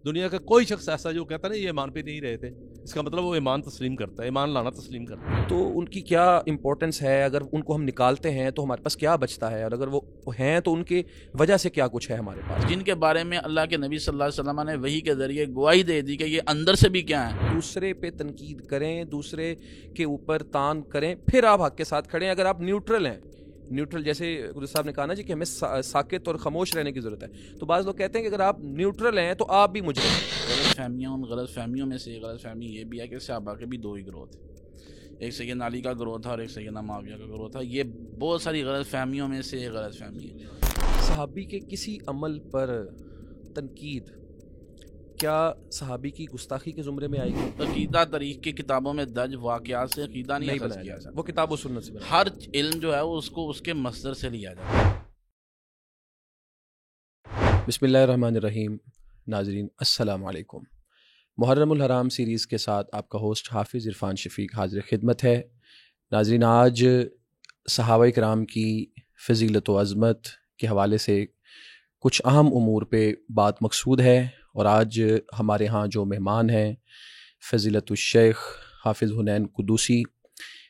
دنیا کا کوئی شخص ایسا جو کہتا نہیں یہ ایمان پہ نہیں رہے تھے، اس کا مطلب وہ ایمان تسلیم کرتا ہے، ایمان لانا تسلیم کرتا ہے۔ تو ان کی کیا امپورٹنس ہے؟ اگر ان کو ہم نکالتے ہیں تو ہمارے پاس کیا بچتا ہے، اور اگر وہ ہیں تو ان کی وجہ سے کیا کچھ ہے ہمارے پاس؟ جن کے بارے میں اللہ کے نبی صلی اللہ علیہ وسلم نے وحی کے ذریعے گواہی دے دی کہ یہ اندر سے بھی کیا ہیں۔ دوسرے پہ تنقید کریں، دوسرے کے اوپر تان کریں، پھر آپ حق کے ساتھ کھڑے ہیں۔ اگر آپ نیوٹرل ہیں، نیوٹرل جیسے قدس صاحب نے کہا نا جی کہ ہمیں ساکت اور خاموش رہنے کی ضرورت ہے، تو بعض لوگ کہتے ہیں کہ اگر آپ نیوٹرل ہیں تو آپ بھی مجرم ہیں۔ غلط فہمیاں، ان غلط فہمیوں میں سے غلط فہمی یہ بھی ہے کہ صحابہ کے بھی دو ہی گروہ تھے، ایک سیدنا علی کا گروہ تھا اور ایک سیدنا معاویہ کا گروہ تھا۔ یہ بہت ساری غلط فہمیوں میں سے ایک غلط فہمی ہے۔ صحابی کے کسی عمل پر تنقید کیا صحابی کی گستاخی کے زمرے میں آئے گی؟ عقیدہ تاریخ کی کتابوں میں درج واقعات سے عقیدہ نہیں اخذ بنایا کیا جاتا، جاتا، وہ کتاب و سنت سے بنایا ہر علم جو ہے وہ اس کو اس کے مصدر سے لیا جاتا ہے۔ بسم اللہ الرحمن الرحیم۔ ناظرین السلام علیکم۔ محرم الحرام سیریز کے ساتھ آپ کا ہوسٹ حافظ عرفان شفیق حاضر خدمت ہے۔ ناظرین، آج صحابہ کرام کی فضیلت و عظمت کے حوالے سے کچھ اہم امور پہ بات مقصود ہے، اور آج ہمارے ہاں جو مہمان ہیں فضیلت الشیخ حافظ حنین قدوسی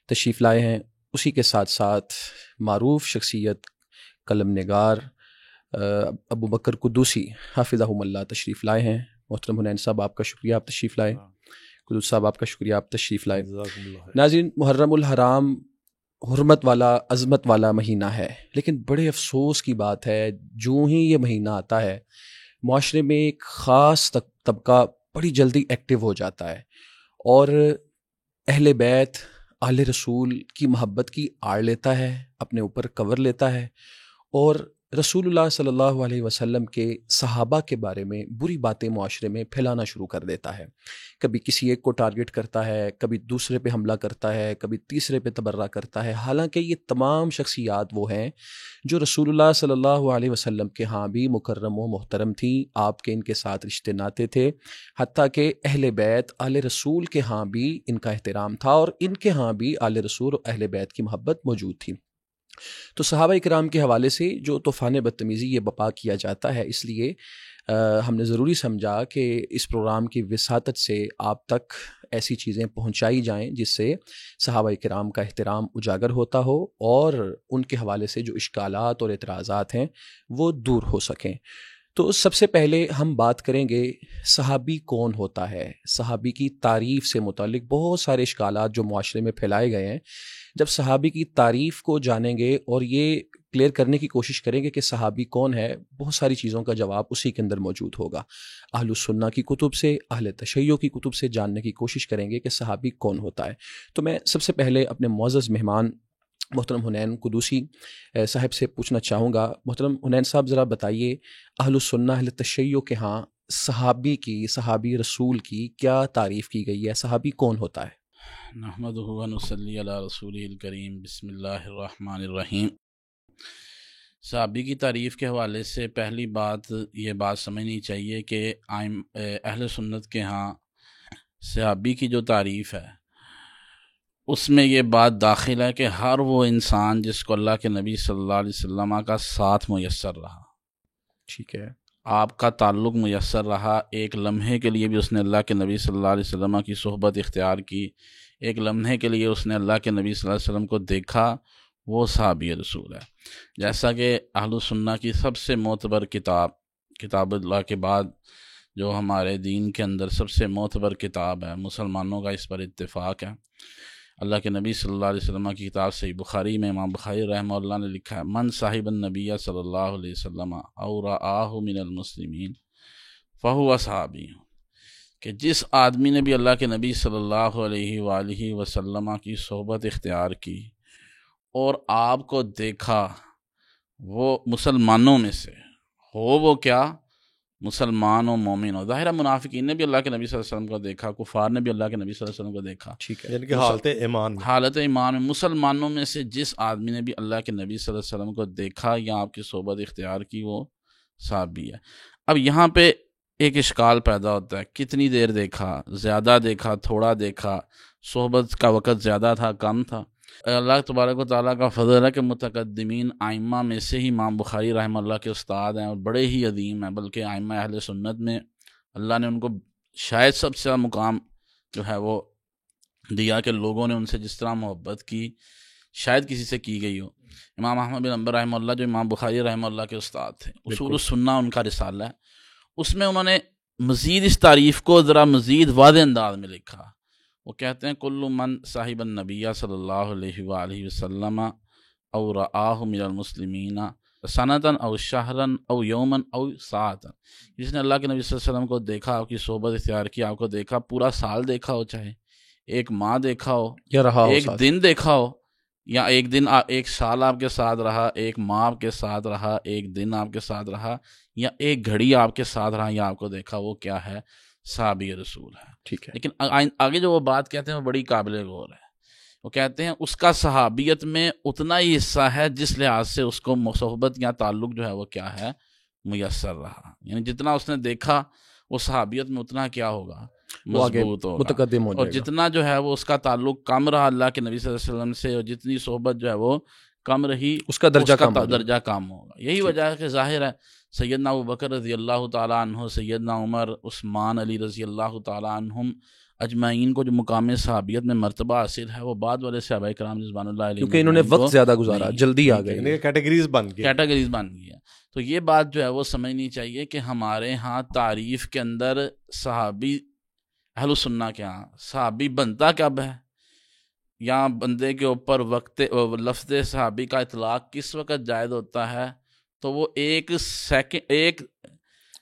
تشریف لائے ہیں، اسی کے ساتھ ساتھ معروف شخصیت قلم نگار ابو بکر قدوسی حافظہم اللہ تشریف لائے ہیں۔ محترم حنین صاحب، آپ کا شکریہ، آپ تشریف لائے۔ قدوس صاحب، آپ کا شکریہ، آپ تشریف لائے۔ جزاکم اللہ خیر۔ ناظرین، محرم الحرام حرمت والا، عظمت والا مہینہ ہے، لیکن بڑے افسوس کی بات ہے جو ہی یہ مہینہ آتا ہے معاشرے میں ایک خاص طبقہ بڑی جلدی ایکٹیو ہو جاتا ہے اور اہل بیت، اہل رسول کی محبت کی آڑ لیتا ہے، اپنے اوپر کور لیتا ہے، اور رسول اللہ صلی اللہ علیہ وسلم کے صحابہ کے بارے میں بری باتیں معاشرے میں پھیلانا شروع کر دیتا ہے۔ کبھی کسی ایک کو ٹارگٹ کرتا ہے، کبھی دوسرے پہ حملہ کرتا ہے، کبھی تیسرے پہ تبرہ کرتا ہے، حالانکہ یہ تمام شخصیات وہ ہیں جو رسول اللہ صلی اللہ علیہ وسلم کے ہاں بھی مکرم و محترم تھیں، آپ کے ان کے ساتھ رشتے ناتے تھے، حتیٰ کہ اہل بیت، اہل رسول کے ہاں بھی ان کا احترام تھا، اور ان کے ہاں بھی اہل رسول اور اہل بیت کی محبت موجود تھی۔ تو صحابہ کرام کے حوالے سے جو طوفان بدتمیزی یہ بپا کیا جاتا ہے، اس لیے ہم نے ضروری سمجھا کہ اس پروگرام کی وساطت سے آپ تک ایسی چیزیں پہنچائی جائیں جس سے صحابہ کرام کا احترام اجاگر ہوتا ہو اور ان کے حوالے سے جو اشکالات اور اعتراضات ہیں وہ دور ہو سکیں۔ تو سب سے پہلے ہم بات کریں گے صحابی کون ہوتا ہے۔ صحابی کی تعریف سے متعلق بہت سارے اشکالات جو معاشرے میں پھیلائے گئے ہیں، جب صحابی کی تعریف کو جانیں گے اور یہ کلیئر کرنے کی کوشش کریں گے کہ صحابی کون ہے، بہت ساری چیزوں کا جواب اسی کے اندر موجود ہوگا۔ اہل السنہ کی کتب سے، اہل تشیع کی کتب سے جاننے کی کوشش کریں گے کہ صحابی کون ہوتا ہے۔ تو میں سب سے پہلے اپنے معزز مہمان محترم حنین قدوسی صاحب سے پوچھنا چاہوں گا۔ محترم حنین صاحب، ذرا بتائیے اہل السنہ، اہل تشیع کے ہاں صحابی کی، صحابی رسول کی کیا تعریف کی گئی ہے؟ صحابی کون ہوتا ہے؟ نحمدہ و نصلی علی رسولہ الکریم، بسم اللہ الرحمن الرحیم۔ صحابی کی تعریف کے حوالے سے پہلی بات یہ بات سمجھنی چاہیے کہ اہل سنت کے ہاں صحابی کی جو تعریف ہے اس میں یہ بات داخل ہے کہ ہر وہ انسان جس کو اللہ کے نبی صلی اللہ علیہ وسلم کا ساتھ میسر رہا، ٹھیک ہے، آپ کا تعلق میسر رہا، ایک لمحے کے لیے بھی اس نے اللہ کے نبی صلی اللہ علیہ وسلم کی صحبت اختیار کی، ایک لمحے کے لیے اس نے اللہ کے نبی صلی اللہ علیہ وسلم کو دیکھا، وہ صحابی رسول ہے۔ جیسا کہ اہل سنہ کی سب سے معتبر کتاب اللہ کے بعد جو ہمارے دین کے اندر سب سے معتبر کتاب ہے، مسلمانوں کا اس پر اتفاق ہے، اللہ کے نبی صلی اللہ علیہ وسلم کی کتاب صحیح بخاری میں امام بخاری رحمہ اللہ نے لکھا ہے، من صاحب النبی صلی اللہ علیہ وسلم او رآہ من المسلمین فہو صحابی، کہ جس آدمی نے بھی اللہ کے نبی صلی اللہ علیہ وآلہ وسلم کی صحبت اختیار کی اور آپ کو دیکھا، وہ مسلمانوں میں سے ہو، وہ کیا مسلمان و مومن ہو۔ ظاہرہ منافقین نے بھی اللہ کے نبی صلی اللہ علیہ وسلم کو دیکھا، کفار نے بھی اللہ کے نبی صلی اللہ علیہ وسلم کو دیکھا، ٹھیک ہے، یعنی کہ حالت ایمان میں، حالت ایمان میں مسلمانوں میں سے جس آدمی نے بھی اللہ کے نبی صلی اللہ علیہ وسلم کو دیکھا یا آپ کی صحبت اختیار کی، وہ صحابی ہے۔ اب یہاں پہ ایک اشکال پیدا ہوتا ہے، کتنی دیر دیکھا، زیادہ دیکھا، تھوڑا دیکھا، صحبت کا وقت زیادہ تھا، کم تھا؟ اللہ تبارک و تعالیٰ کا فضل ہے کہ متقدمین ائمہ میں سے ہی امام بخاری رحمہ اللہ کے استاد ہیں اور بڑے ہی عظیم ہیں، بلکہ ائمہ اہل سنت میں اللہ نے ان کو شاید سب سے زیادہ مقام جو ہے وہ دیا کہ لوگوں نے ان سے جس طرح محبت کی شاید کسی سے کی گئی ہو. امام احمد بن حنبل رحمہ اللہ جو امام بخاری رحمہ اللہ کے استاد تھے، اصول السنہ ان کا رسالہ ہے، اس میں انہوں نے مزید اس تعریف کو ذرا مزید واضح انداز میں لکھا. وہ کہتے ہیں کل من صاحب النبی صلی اللہ علیہ وآلہ وسلم او رآہ من المسلمین سنتاً او شہراً او یوماً او ساعتاً، جس نے اللہ کے نبی صلی اللہ علیہ وسلم کو دیکھا، آپ کی صحبت اختیار کی، آپ کو دیکھا، پورا سال دیکھا ہو، چاہے ایک ماہ دیکھا ہو یا رہا ہو، ایک دن دیکھا ہو، یا ایک دن ایک سال آپ کے ساتھ رہا، ایک ماہ آپ کے ساتھ رہا، ایک دن آپ کے ساتھ رہا، یا ایک گھڑی آپ کے ساتھ رہا یا آپ کو دیکھا، وہ کیا ہے؟ صحابی رسول ہے. ٹھیک ہے. لیکن آگے جو وہ بات کہتے ہیں وہ بڑی قابل غور ہے. وہ کہتے ہیں اس کا صحابیت میں اتنا ہی حصہ ہے جس لحاظ سے اس کو صحبت یا تعلق جو ہے وہ کیا ہے؟ میسر رہا. یعنی جتنا اس نے دیکھا وہ صحابیت میں اتنا کیا ہوگا؟ مضبوط ہوگا، متقدم ہو جائے گا. اور جتنا جو ہے وہ اس کا تعلق کم رہا اللہ کے نبی صلی اللہ علیہ وسلم سے، اور جتنی صحبت جو ہے وہ کم رہی، اس کا درجہ کم ہوگا. یہی وجہ ہے کہ ظاہر ہے سیدنا ابوبکر رضی اللہ تعالیٰ عنہ، سیدنا عمر، عثمان، علی رضی اللہ تعالیٰ عنہم اجمعین کو جو مقام صحابیت میں مرتبہ حاصل ہے وہ بعد والے صحابہ کرام رضوان اللہ علیہ، کیونکہ انہوں نے وقت زیادہ گزارا، جلدی آ گئے، کیٹیگریز بن گئی. تو یہ بات جو ہے وہ سمجھنی چاہیے کہ ہمارے ہاں تعریف کے اندر صحابی، اہل سنہ کے ہاں صحابی بنتا کب ہے، یا بندے کے اوپر لفظ صحابی کا اطلاق کس وقت جائز ہوتا ہے؟ تو وہ ایک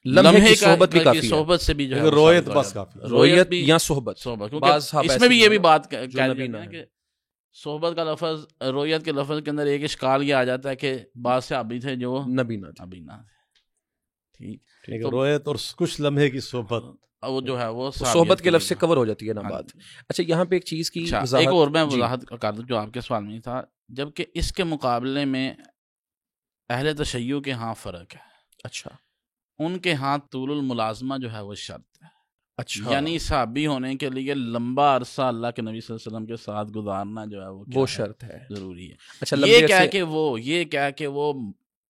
لمحے کی صحبت بھی کافی ہے، صحبت سے بھی جو ہے رویت بس کافی، رویت یا صحبت. کیونکہ اس میں بھی یہ بھی بات کہہ ہیں کہ صحبت کا لفظ، رویت کے لفظ کے اندر ایک اشکال یہ آ جاتا ہے کہ بعض صحابی تھے جو نبی نہ تھے. ٹھیک، رویت اور کچھ لمحے کی صحبت، وہ جو ہے وہ صحبت کے لفظ سے کور ہو جاتی ہے نا بات. اچھا یہاں پہ ایک چیز کی ایک اور میں وضاحت کر دوں جو آپ کے سوال میں تھا، جبکہ اس کے مقابلے میں اہل تشیع کے ہاں فرق ہے. اچھا، ان کے ہاں طول الملازمہ جو ہے وہ شرط ہے. اچھا، یعنی صحابی ہونے کے لیے لمبا عرصہ اللہ کے نبی صلی اللہ علیہ وسلم کے ساتھ گزارنا جو ہے وہ شرط ہے، ضروری ہے. اچھا، یہ کیا کہ وہ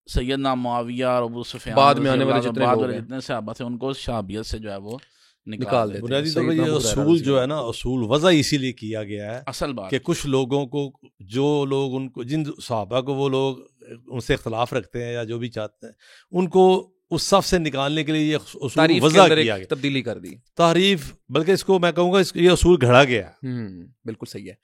سیدنا معاویہ اور ابو سفیان بعد میں آنے والے جتنے صحابہ تھے ان کو صحابیت سے جو ہے وہ نکال دیتے. بنیادی طور پر یہ اصول جو ہے نا، اصول وضع اسی لیے کیا گیا ہے اصل بات کہ کچھ لوگوں کو، جو لوگ ان کو، جن صحابہ کو وہ لوگ ان سے اختلاف رکھتے ہیں یا جو بھی چاہتے ہیں، ان کو اس صف سے نکالنے کے لیے یہ اصول وضع کیا گیا، تبدیلی کر دی، تعریف، بلکہ اس کو میں کہوں گا یہ اصول گھڑا گیا ہے. بالکل صحیح ہے.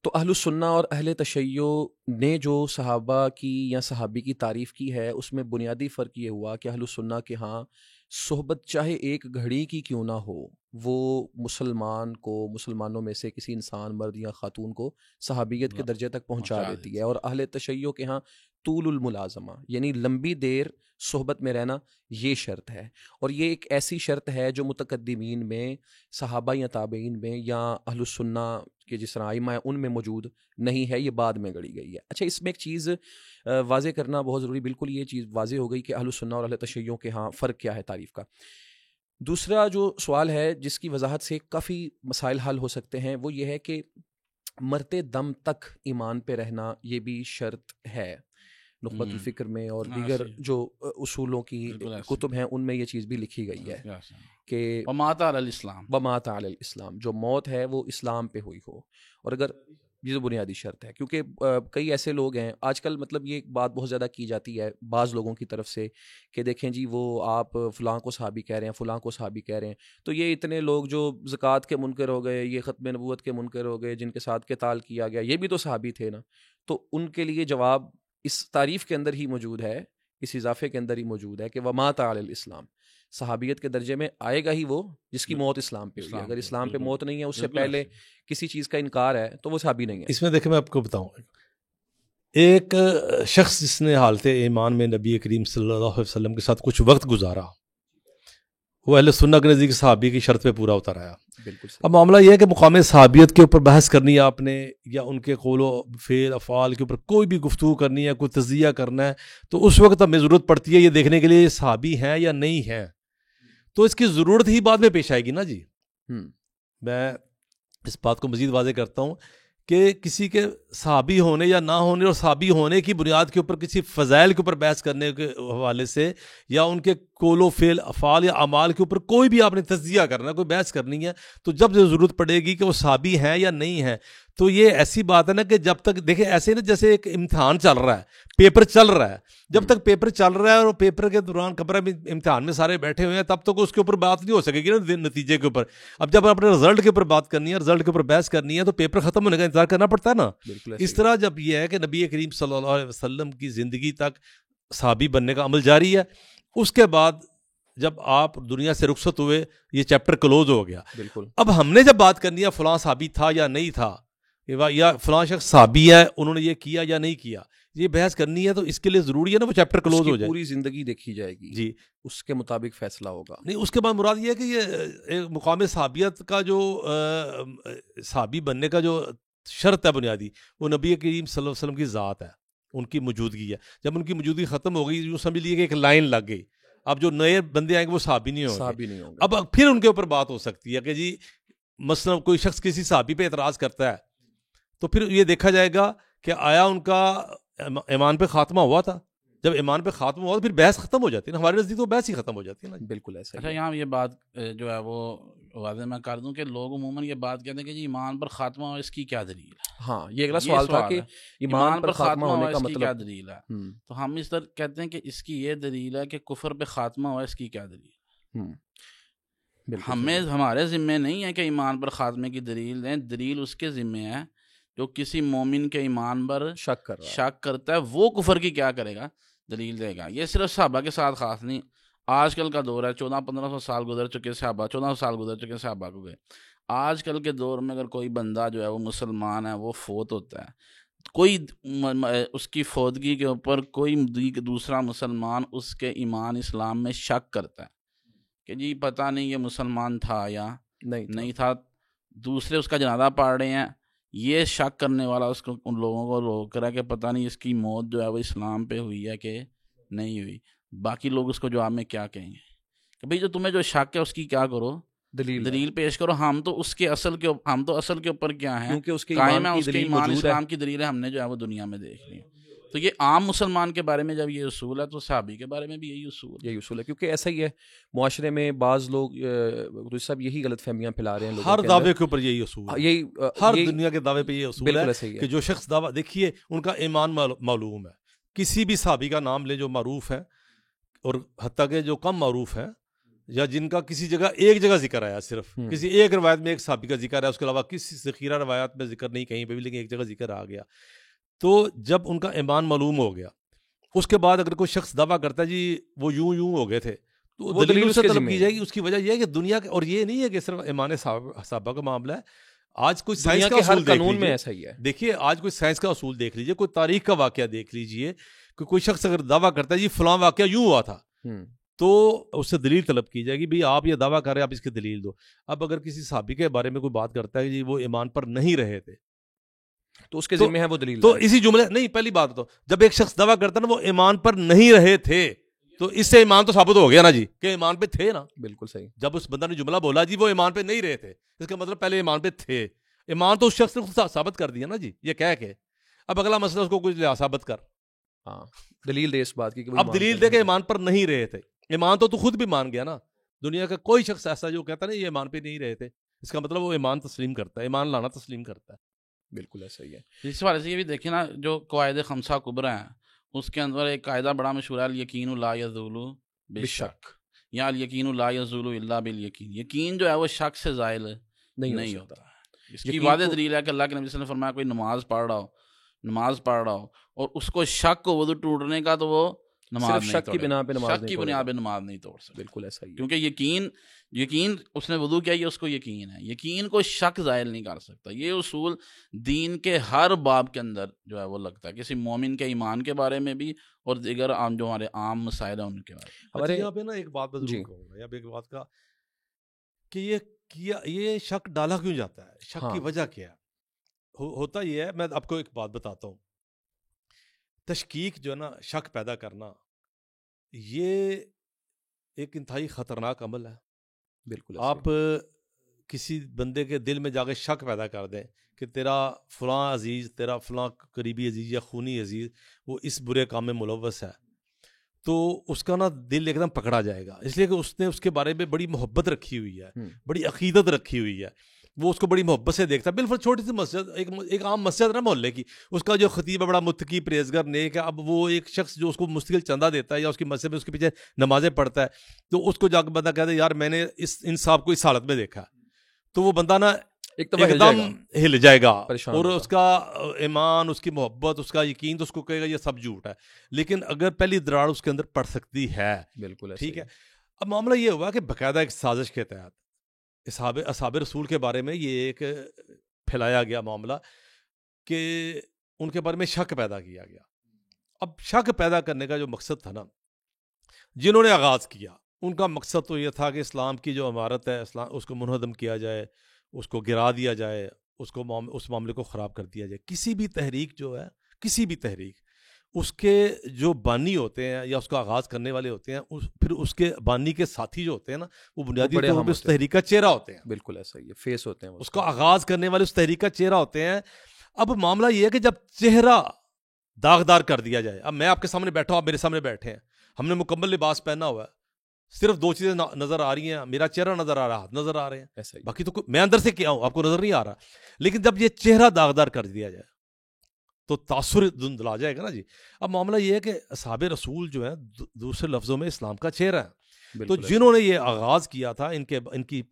تو اہل السنہ اور اہل تشیع نے جو صحابہ کی یا صحابی کی تعریف کی ہے، اس میں بنیادی فرق یہ ہوا کہ اہل السنہ کے ہاں صحبت چاہے ایک گھڑی کی کیوں نہ ہو، وہ مسلمانوں میں سے کسی انسان، مرد یا خاتون کو صحابیت کے درجے تک پہنچا دیتی ہے. اور اہل تشیع کے ہاں طول الملازمہ، یعنی لمبی دیر صحبت میں رہنا، یہ شرط ہے. اور یہ ایک ایسی شرط ہے جو متقدمین میں، صحابہ یا تابعین میں یا اہل السنہ کے جس طرح ائمہ ہیں ان میں موجود نہیں ہے، یہ بعد میں گڑی گئی ہے. اچھا، اس میں ایک چیز واضح کرنا بہت ضروری، بالکل یہ چیز واضح ہو گئی کہ اہل السنہ اور اہل تشیع کے ہاں فرق کیا ہے تعریف کا. دوسرا جو سوال ہے جس کی وضاحت سے کافی مسائل حل ہو سکتے ہیں، وہ یہ ہے کہ مرتے دم تک ایمان پہ رہنا یہ بھی شرط ہے. نخبۃ الفکر میں اور دیگر جو اصولوں کی کتب ہیں ان میں یہ چیز بھی لکھی گئی ہے کہ ومات علی الاسلام، جو موت ہے وہ اسلام پہ ہوئی ہو. اور اگر یہ تو بنیادی شرط ہے، کیونکہ کئی ایسے لوگ ہیں آج کل، مطلب یہ بات بہت زیادہ کی جاتی ہے بعض لوگوں کی طرف سے کہ دیکھیں جی وہ آپ فلاں کو صحابی کہہ رہے ہیں، فلاں کو صحابی کہہ رہے ہیں، تو یہ اتنے لوگ جو زکوٰۃ کے منکر ہو گئے، یہ ختم نبوت کے منکر ہو گئے، جن کے ساتھ قتال کیا گیا، یہ بھی تو صحابی تھے نا. تو ان کے لیے جواب اس تعریف کے اندر ہی موجود ہے، اس اضافے کے اندر ہی موجود ہے کہ ومات علی الاسلام، صحابیت کے درجے میں آئے گا ہی وہ جس کی موت اسلام پہ ہوئی. اگر اسلام پہ موت نہیں ہے، اس سے پہلے کسی چیز کا انکار ہے، تو وہ صحابی نہیں ہے. اس میں دیکھیں، میں آپ کو بتاؤں، ایک شخص جس نے حالت ایمان میں نبی کریم صلی اللہ علیہ وسلم کے ساتھ کچھ وقت گزارا، وہ اہل سنہ کے نزدیک صحابی کی شرط پہ پورا اتر آیا. اب معاملہ یہ ہے کہ مقام صحابیت کے اوپر بحث کرنی ہے آپ نے، یا ان کے قول و فعل افعال کے اوپر کوئی بھی گفتگو کرنی ہے، کوئی تجزیہ کرنا ہے، تو اس وقت ہمیں ضرورت پڑتی ہے یہ دیکھنے کے لیے یہ صحابی ہیں یا نہیں ہیں. تو اس کی ضرورت ہی بعد میں پیش آئے گی نا جی. میں اس بات کو مزید واضح کرتا ہوں کہ کسی کے صحابی ہونے یا نہ ہونے اور صحابی ہونے کی بنیاد کے اوپر کسی فضائل کے اوپر بحث کرنے کے حوالے سے یا ان کے قول و فعل افعال یا اعمال کے اوپر کوئی بھی آپ نے تجزیہ کرنا کوئی بحث کرنی ہے تو جب ضرورت پڑے گی کہ وہ صحابی ہیں یا نہیں ہیں تو یہ ایسی بات ہے نا کہ جب تک دیکھیں ایسے نا جیسے ایک امتحان چل رہا ہے پیپر چل رہا ہے جب تک پیپر چل رہا ہے اور پیپر کے دوران کمرے میں امتحان میں سارے بیٹھے ہوئے ہیں تب تک اس کے اوپر بات نہیں ہو سکے گی نا نتیجے کے اوپر. اب جب اپنے رزلٹ کے اوپر بات کرنی ہے رزلٹ کے اوپر بحث کرنی ہے تو پیپر ختم ہونے کا انتظار کرنا پڑتا ہے نا. اس طرح جب یہ ہے کہ نبی کریم صلی اللہ علیہ وسلم کی زندگی تک صحابی بننے کا عمل جاری ہے, اس کے بعد جب آپ دنیا سے رخصت ہوئے یہ چیپٹر کلوز ہو گیا. بالکل. اب ہم نے جب بات کرنی ہے فلاں صحابی تھا یا نہیں تھا یا فلاں شخص صحابی ہے انہوں نے یہ کیا یا نہیں کیا, یہ بحث کرنی ہے تو اس کے لیے ضروری ہے نا وہ چیپٹر کلوز ہو جائے, پوری زندگی دیکھی جائے گی جی اس کے مطابق فیصلہ ہوگا. نہیں اس کے بعد مراد یہ ہے کہ یہ مقام صحابیت کا جو صحابی بننے کا جو شرط ہے بنیادی وہ نبی کریم صلی اللہ علیہ وسلم کی ذات ہے, ان کی موجودگی ہے. جب ان کی موجودگی ختم ہو گئی یوں سمجھ لیجیے کہ ایک لائن لگ گئی, اب جو نئے بندے آئیں گے وہ صحابی نہیں ہوں گے. اب پھر ان کے اوپر بات ہو سکتی ہے کہ جی مثلا کوئی شخص کسی صحابی پہ اعتراض کرتا ہے تو پھر یہ دیکھا جائے گا کہ آیا ان کا ایمان پہ خاتمہ ہوا تھا. جب ایمان پہ خاتمہ ہوا تو پھر بحث ختم ہو جاتی ہے نا, ہمارے نزدیک تو بحث ہی ختم ہو جاتی ہے نا. بالکل ایسا. اچھا یہاں یہ بات جو ہے وہ واضح میں کر دوں کہ لوگ عموماً یہ بات کہتے ہیں کہ جی ایمان پر خاتمہ ہو اس کی کیا دلیل ہے. ہاں یہ اگلا سوال تھا کہ ایمان پر خاتمہ ہونے کا مطلب کیا دلیل ہے. تو ہم اس طرح کہتے ہیں کہ اس کی یہ دلیل ہے کہ کفر پہ خاتمہ ہوا اس کی کیا دلیل ہے. ہمیں ہمارے ذمے نہیں ہے کہ ایمان پر خاتمے کی دلیل دیں, دلیل اس کے ذمے ہے جو کسی مومن کے ایمان پر شک کرتا ہے وہ کفر کی کیا کرے گا دلیل دے گا. یہ صرف صحابہ کے ساتھ خاص نہیں, آج کل کا دور ہے 1400-1500 سال گزر چکے صحابہ, 1400 سال گزر چکے صحابہ کو گئے. آج کل کے دور میں اگر کوئی بندہ جو ہے وہ مسلمان ہے وہ فوت ہوتا ہے, کوئی اس کی فوتگی کے اوپر کوئی دوسرا مسلمان اس کے ایمان اسلام میں شک کرتا ہے کہ جی پتہ نہیں یہ مسلمان تھا یا نہیں تھا, دوسرے اس کا جنازہ پڑھ رہے ہیں, یہ شک کرنے والا اس کو ان لوگوں کو روک رہا ہے کہ پتہ نہیں اس کی موت جو ہے وہ اسلام پہ ہوئی ہے کہ نہیں ہوئی. باقی لوگ اس کو جواب میں کیا کہیں گے کہ بھئی جو تمہیں جو شک ہے اس کی کیا کرو دلیل پیش کرو. ہم تو اس کے اصل کے اوپر کیا ہیں قائم ہے, اس کے ایمان اسلام کی دلیل ہے ہم نے جو ہے وہ دنیا میں دیکھ لی. تو یہ عام مسلمان کے بارے میں جب یہ اصول ہے تو صحابی کے بارے میں بھی یہی اصول ہے. کیونکہ ایسا ہی ہے معاشرے میں بعض لوگ سب یہی غلط فہمیاں پھیلا رہے ہیں, ہر دعوے کے اوپر یہی اصول ہے, یہی ہر دنیا کے دعوے پہ یہ اصول ہے کہ جو شخص دعویٰ دیکھیے ان کا ایمان معلوم ہے, کسی بھی صحابی کا نام لے جو معروف ہے اور حتیٰ کہ جو کم معروف ہے یا جن کا کسی جگہ ایک جگہ ذکر آیا, صرف کسی ایک روایت میں ایک صحابی کا ذکر ہے, اس کے علاوہ کسی ذخیرہ روایات میں ذکر نہیں کہیں پہ بھی, لیکن ایک جگہ ذکر آ گیا. تو جب ان کا ایمان معلوم ہو گیا اس کے بعد اگر کوئی شخص دعویٰ کرتا ہے جی وہ یوں ہو گئے تھے تو وہ دلیل سے طلب کی جائے گی. اس کی وجہ یہ ہے کہ دنیا کے, اور یہ نہیں ہے کہ صرف ایمان صحابہ کا معاملہ ہے, آج کوئی سائنس کا ہر قانون میں ایسا ہی ہے. دیکھیے آج کوئی سائنس کا اصول دیکھ لیجئے, کوئی تاریخ کا واقعہ دیکھ لیجئے کہ کوئی شخص اگر دعویٰ کرتا ہے جی فلاں واقعہ یوں ہوا تھا تو اس سے دلیل طلب کی جائے گی, بھئی آپ یہ دعویٰ کر رہے ہیں آپ اس کی دلیل دو. اب اگر کسی صحابی کے بارے میں کوئی بات کرتا ہے جی وہ ایمان پر نہیں رہے تھے تو اس کے ذمہ ہے وہ دلیل, تو اسی جملے نہیں پہلی بات تو جب ایک شخص دعویٰ کرتا ہے نا وہ ایمان پر نہیں رہے تھے تو اس سے ایمان تو ثابت ہو گیا نا جی کہ ایمان پہ تھے نا. بالکل صحیح. جب اس بندہ نے جملہ بولا جی وہ ایمان پہ نہیں رہے تھے اس کا مطلب پہلے ایمان پہ تھے, ایمان تو اس شخص نے ثابت کر دیا نا جی یہ کہہ کے. اب اگلا مسئلہ اس کو کچھ لیا ثابت کر, ہاں دلیل دے اس بات کی, اب دلیل دے کہ ایمان پر نہیں رہے تھے. ایمان تو خود بھی مان گیا نا, دنیا کا کوئی شخص ایسا جو کہتا نہیں یہ ایمان پہ نہیں رہے تھے اس کا مطلب وہ ایمان تسلیم کرتا ہے, ایمان لانا تسلیم کرتا ہے. بالکل ایسا ہی ہے. اس حوالے سے یہ بھی دیکھیں نا جو قواعد خمسہ کبریٰ ہیں اس کے اندر ایک قاعدہ بڑا مشہور ہے الیقین لا یزول بالشک یا الیقین لا یزول الا بالیقین. یقین جو ہے وہ شک سے زائل نہیں ہوتا. اس کی واضح دلیل ہے کہ اللہ کے نبی صلی اللہ علیہ وسلم نے فرمایا کوئی نماز پڑھ رہا ہو اور اس کو شک کو وضو ٹوٹنے کا تو وہ نماز شک کی بنا پہ نماز نہیں توڑ سکتا. بالکل ایسا ہی, کیونکہ یقین اس نے وضو کیا یہ اس کو یقین ہے, یقین کو شک زائل نہیں کر سکتا. یہ اصول دین کے ہر باب کے اندر جو ہے وہ لگتا ہے, کسی مومن کے ایمان کے بارے میں بھی اور دیگر عام جو ہمارے عام مسائل ہیں ان کے بارے میں. ہمارے یہاں پہ نا ایک بات ضرور کہوں گا, ایک بات کا کہ یہ شک ڈالا کیوں جاتا ہے, شک کی وجہ کیا ہے. ہوتا یہ ہے, میں آپ کو ایک بات بتاتا ہوں, تشکیک جو ہے نا شک پیدا کرنا یہ ایک انتہائی خطرناک عمل ہے. بالکل. آپ کسی بندے کے دل میں جا کے شک پیدا کر دیں کہ تیرا فلاں عزیز، تیرا فلاں قریبی عزیز یا خونی عزیز وہ اس برے کام میں ملوث ہے، تو اس کا نا دل ایک دم پکڑا جائے گا، اس لیے کہ اس نے اس کے بارے میں بڑی محبت رکھی ہوئی ہے، بڑی عقیدت رکھی ہوئی ہے، وہ اس کو بڑی محبت سے دیکھتا ہے. بالکل چھوٹی سی مسجد، ایک عام مسجد ہے محلے کی، اس کا جو خطیب ہے بڑا متقی پرہیزگار نیک ہے، اب وہ ایک شخص جو اس کو مستقل چندہ دیتا ہے یا اس کی مسجد میں اس کے پیچھے نمازیں پڑھتا ہے، تو اس کو جا کے بندہ کہتا ہے یار میں نے ان صاحب کو اس حالت میں دیکھا، تو وہ بندہ نا ایک دم ہل جائے گا، اور اس کا ایمان، اس کی محبت، اس کا یقین تو اس کو کہے گا یہ سب جھوٹ ہے. لیکن اگر پہلی دراڑ اس کے اندر پڑ سکتی ہے، بالکل ٹھیک ہے. اب معاملہ یہ ہوا کہ باقاعدہ ایک سازش کے تحت اصحاب رسول کے بارے میں یہ ایک پھیلایا گیا معاملہ کہ ان کے بارے میں شک پیدا کیا گیا. اب شک پیدا کرنے کا جو مقصد تھا نا، جنہوں نے آغاز کیا ان کا مقصد تو یہ تھا کہ اسلام کی جو عمارت ہے، اسلام اس کو منہدم کیا جائے، اس کو گرا دیا جائے، اس معاملے کو خراب کر دیا جائے. کسی بھی تحریک جو ہے، کسی بھی تحریک، اس کے جو بانی ہوتے ہیں یا اس کا آغاز کرنے والے ہوتے ہیں، پھر اس کے بانی کے ساتھی جو ہوتے ہیں نا، وہ بنیادی طور پہ اس تحریک کا چہرہ ہوتے ہیں. بالکل ایسا ہی ہے، فیس ہوتے ہیں، اس کا آغاز کرنے والے اس تحریک کا چہرہ ہوتے ہیں. اب معاملہ یہ ہے کہ جب چہرہ داغدار کر دیا جائے، اب میں آپ کے سامنے بیٹھا ہوں، آپ میرے سامنے بیٹھے ہیں، ہم نے مکمل لباس پہنا ہوا ہے، صرف دو چیزیں نظر آ رہی ہیں، میرا چہرہ نظر آ رہا، ہاتھ نظر آ رہے ہیں، باقی تو میں اندر سے کیا ہوں آپ کو نظر نہیں آ رہا. لیکن جب یہ چہرہ داغدار کر دیا جائے تو تاثر دھندلا جائے گا نا جی. اب معاملہ یہ ہے کہ اصحاب رسول جو ہیں دوسرے لفظوں میں اسلام کا چہرہ ہے. تو جنہوں نے یہ آغاز کیا تھا، ان کی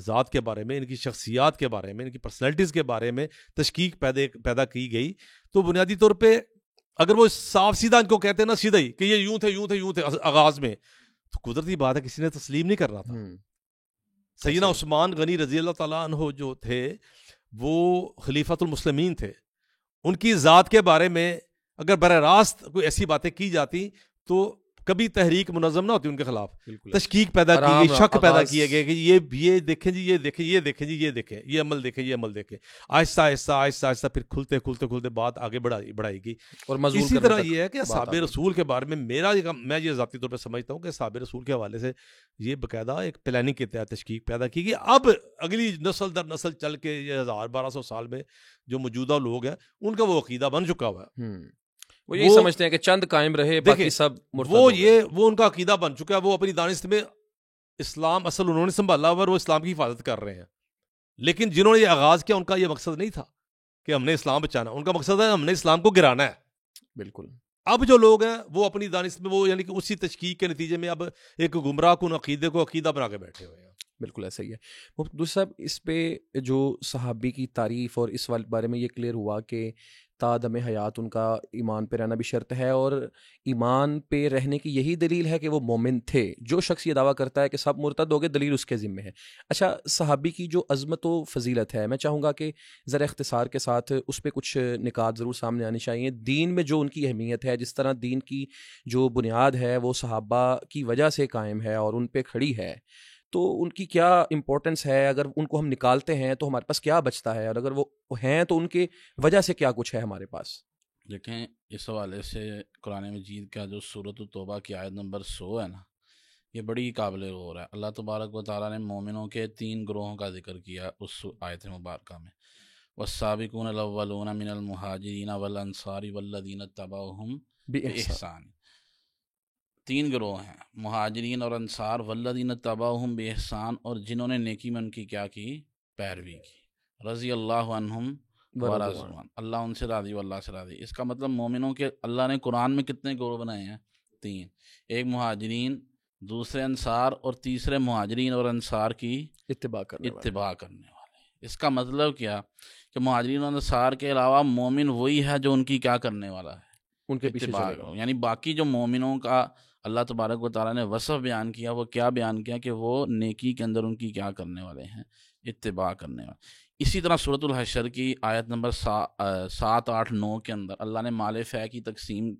ذات کے بارے میں، ان کی شخصیات کے بارے میں، ان کی پرسنالٹیز کے بارے میں تشکیک پیدا کی گئی، تو بنیادی طور پہ اگر وہ صاف سیدھا ان کو کہتے ہیں نا، سیدھا ہی کہ یہ یوں تھے آغاز میں، تو قدرتی بات ہے کسی نے تسلیم نہیں کرنا تھا. سیدنا عثمان غنی رضی اللہ تعالیٰ عنہ جو تھے وہ خلیفۃ المسلمین تھے، ان کی ذات کے بارے میں اگر براہ راست کوئی ایسی باتیں کی جاتی تو کبھی تحریک منظم نہ ہوتی ان کے خلاف. تشکیک پیدا کی گئی، شک پیدا کیے گئے کہ یہ دیکھیں جی، یہ دیکھیں، یہ دیکھیں جی، یہ دیکھیں، یہ عمل دیکھیں، یہ عمل دیکھیں. آہستہ آہستہ پھر کھلتے بات آگے بڑھائی گئی. اور اسی طرح یہ ہے کہ اصحاب رسول کے بارے میں میں یہ ذاتی طور پہ سمجھتا ہوں کہ اصحاب رسول کے حوالے سے یہ باقاعدہ ایک پلاننگ کے تحت تشکیک پیدا کی گئی. اب اگلی نسل در نسل چل کے یہ 1200 سال میں جو موجودہ لوگ ہیں ان کا وہ عقیدہ بن چکا ہوا ہے. وہ یہی سمجھتے ہیں کہ چند قائم رہے، باقی سب مرتد. وہ ان کا عقیدہ بن چکا ہے. وہ اپنی دانست میں اسلام اصل انہوں نے سنبھالا اور وہ اسلام کی حفاظت کر رہے ہیں. لیکن جنہوں نے یہ آغاز کیا ان کا یہ مقصد نہیں تھا کہ ہم نے اسلام بچانا، ان کا مقصد ہے ہم نے اسلام کو گرانا ہے. بالکل. اب جو لوگ ہیں وہ اپنی دانست میں وہ یعنی کہ اسی تشکیک کے نتیجے میں اب ایک گمراہ کن عقیدے کو عقیدہ بنا کے بیٹھے ہوئے ہیں. بالکل ایسا ہی ہے. دوسرا صاحب، اس پہ جو صحابی کی تعریف اور اس بارے میں یہ کلیئر ہوا کہ تا دم حیات ان کا ایمان پہ رہنا بھی شرط ہے، اور ایمان پہ رہنے کی یہی دلیل ہے کہ وہ مومن تھے. جو شخص یہ دعویٰ کرتا ہے کہ سب مرتد ہو گئے، دلیل اس کے ذمہ ہے. اچھا، صحابی کی جو عظمت و فضیلت ہے، میں چاہوں گا کہ ذرا اختصار کے ساتھ اس پہ کچھ نکات ضرور سامنے آنی چاہیے. دین میں جو ان کی اہمیت ہے، جس طرح دین کی جو بنیاد ہے وہ صحابہ کی وجہ سے قائم ہے اور ان پہ کھڑی ہے، تو ان کی کیا امپورٹنس ہے؟ اگر ان کو ہم نکالتے ہیں تو ہمارے پاس کیا بچتا ہے، اور اگر وہ ہیں تو ان کے وجہ سے کیا کچھ ہے ہمارے پاس؟ دیکھیں، اس حوالے سے قرآن مجید کا جو سورۃ التوبہ کی آیت نمبر 100 ہے نا، یہ بڑی قابل غور ہے. اللہ تبارک و تعالیٰ نے مومنوں کے 3 گروہوں کا ذکر کیا اس آیت مبارکہ میں. والسابقون الاولون من المہاجرین والانصار والذین اتبعوہم بإحسان. 3 گروہ ہیں، مہاجرین اور انصار، والذین اتبعوہم بإحسان، اور جنہوں نے نیکی میں ان کی کیا کی؟ پیروی کی. رضی اللہ عنہم ورضوان، اللہ ان سے راضی واللہ سے راضی. اس کا مطلب مومنوں کے اللہ نے قرآن میں کتنے گروہ بنائے ہیں؟ 3. ایک مہاجرین، دوسرے انصار، اور تیسرے مہاجرین اور انصار کی اتباع کرنے والے. اس کا مطلب کیا کہ مہاجرین اور انصار کے علاوہ مومن وہی ہے جو ان کی کیا کرنے والا ہے؟ ان کے پیچھے اتباع. یعنی باقی جو مومنوں کا اللہ تبارک و تعالیٰ نے وصف بیان کیا، وہ کیا بیان کیا کہ وہ نیکی کے اندر ان کی کیا کرنے والے ہیں؟ اتباع کرنے والے. اسی طرح سورۃ الحشر کی آیت نمبر 7، 8، 9 کے اندر اللہ نے مال فیع کی تقسیم،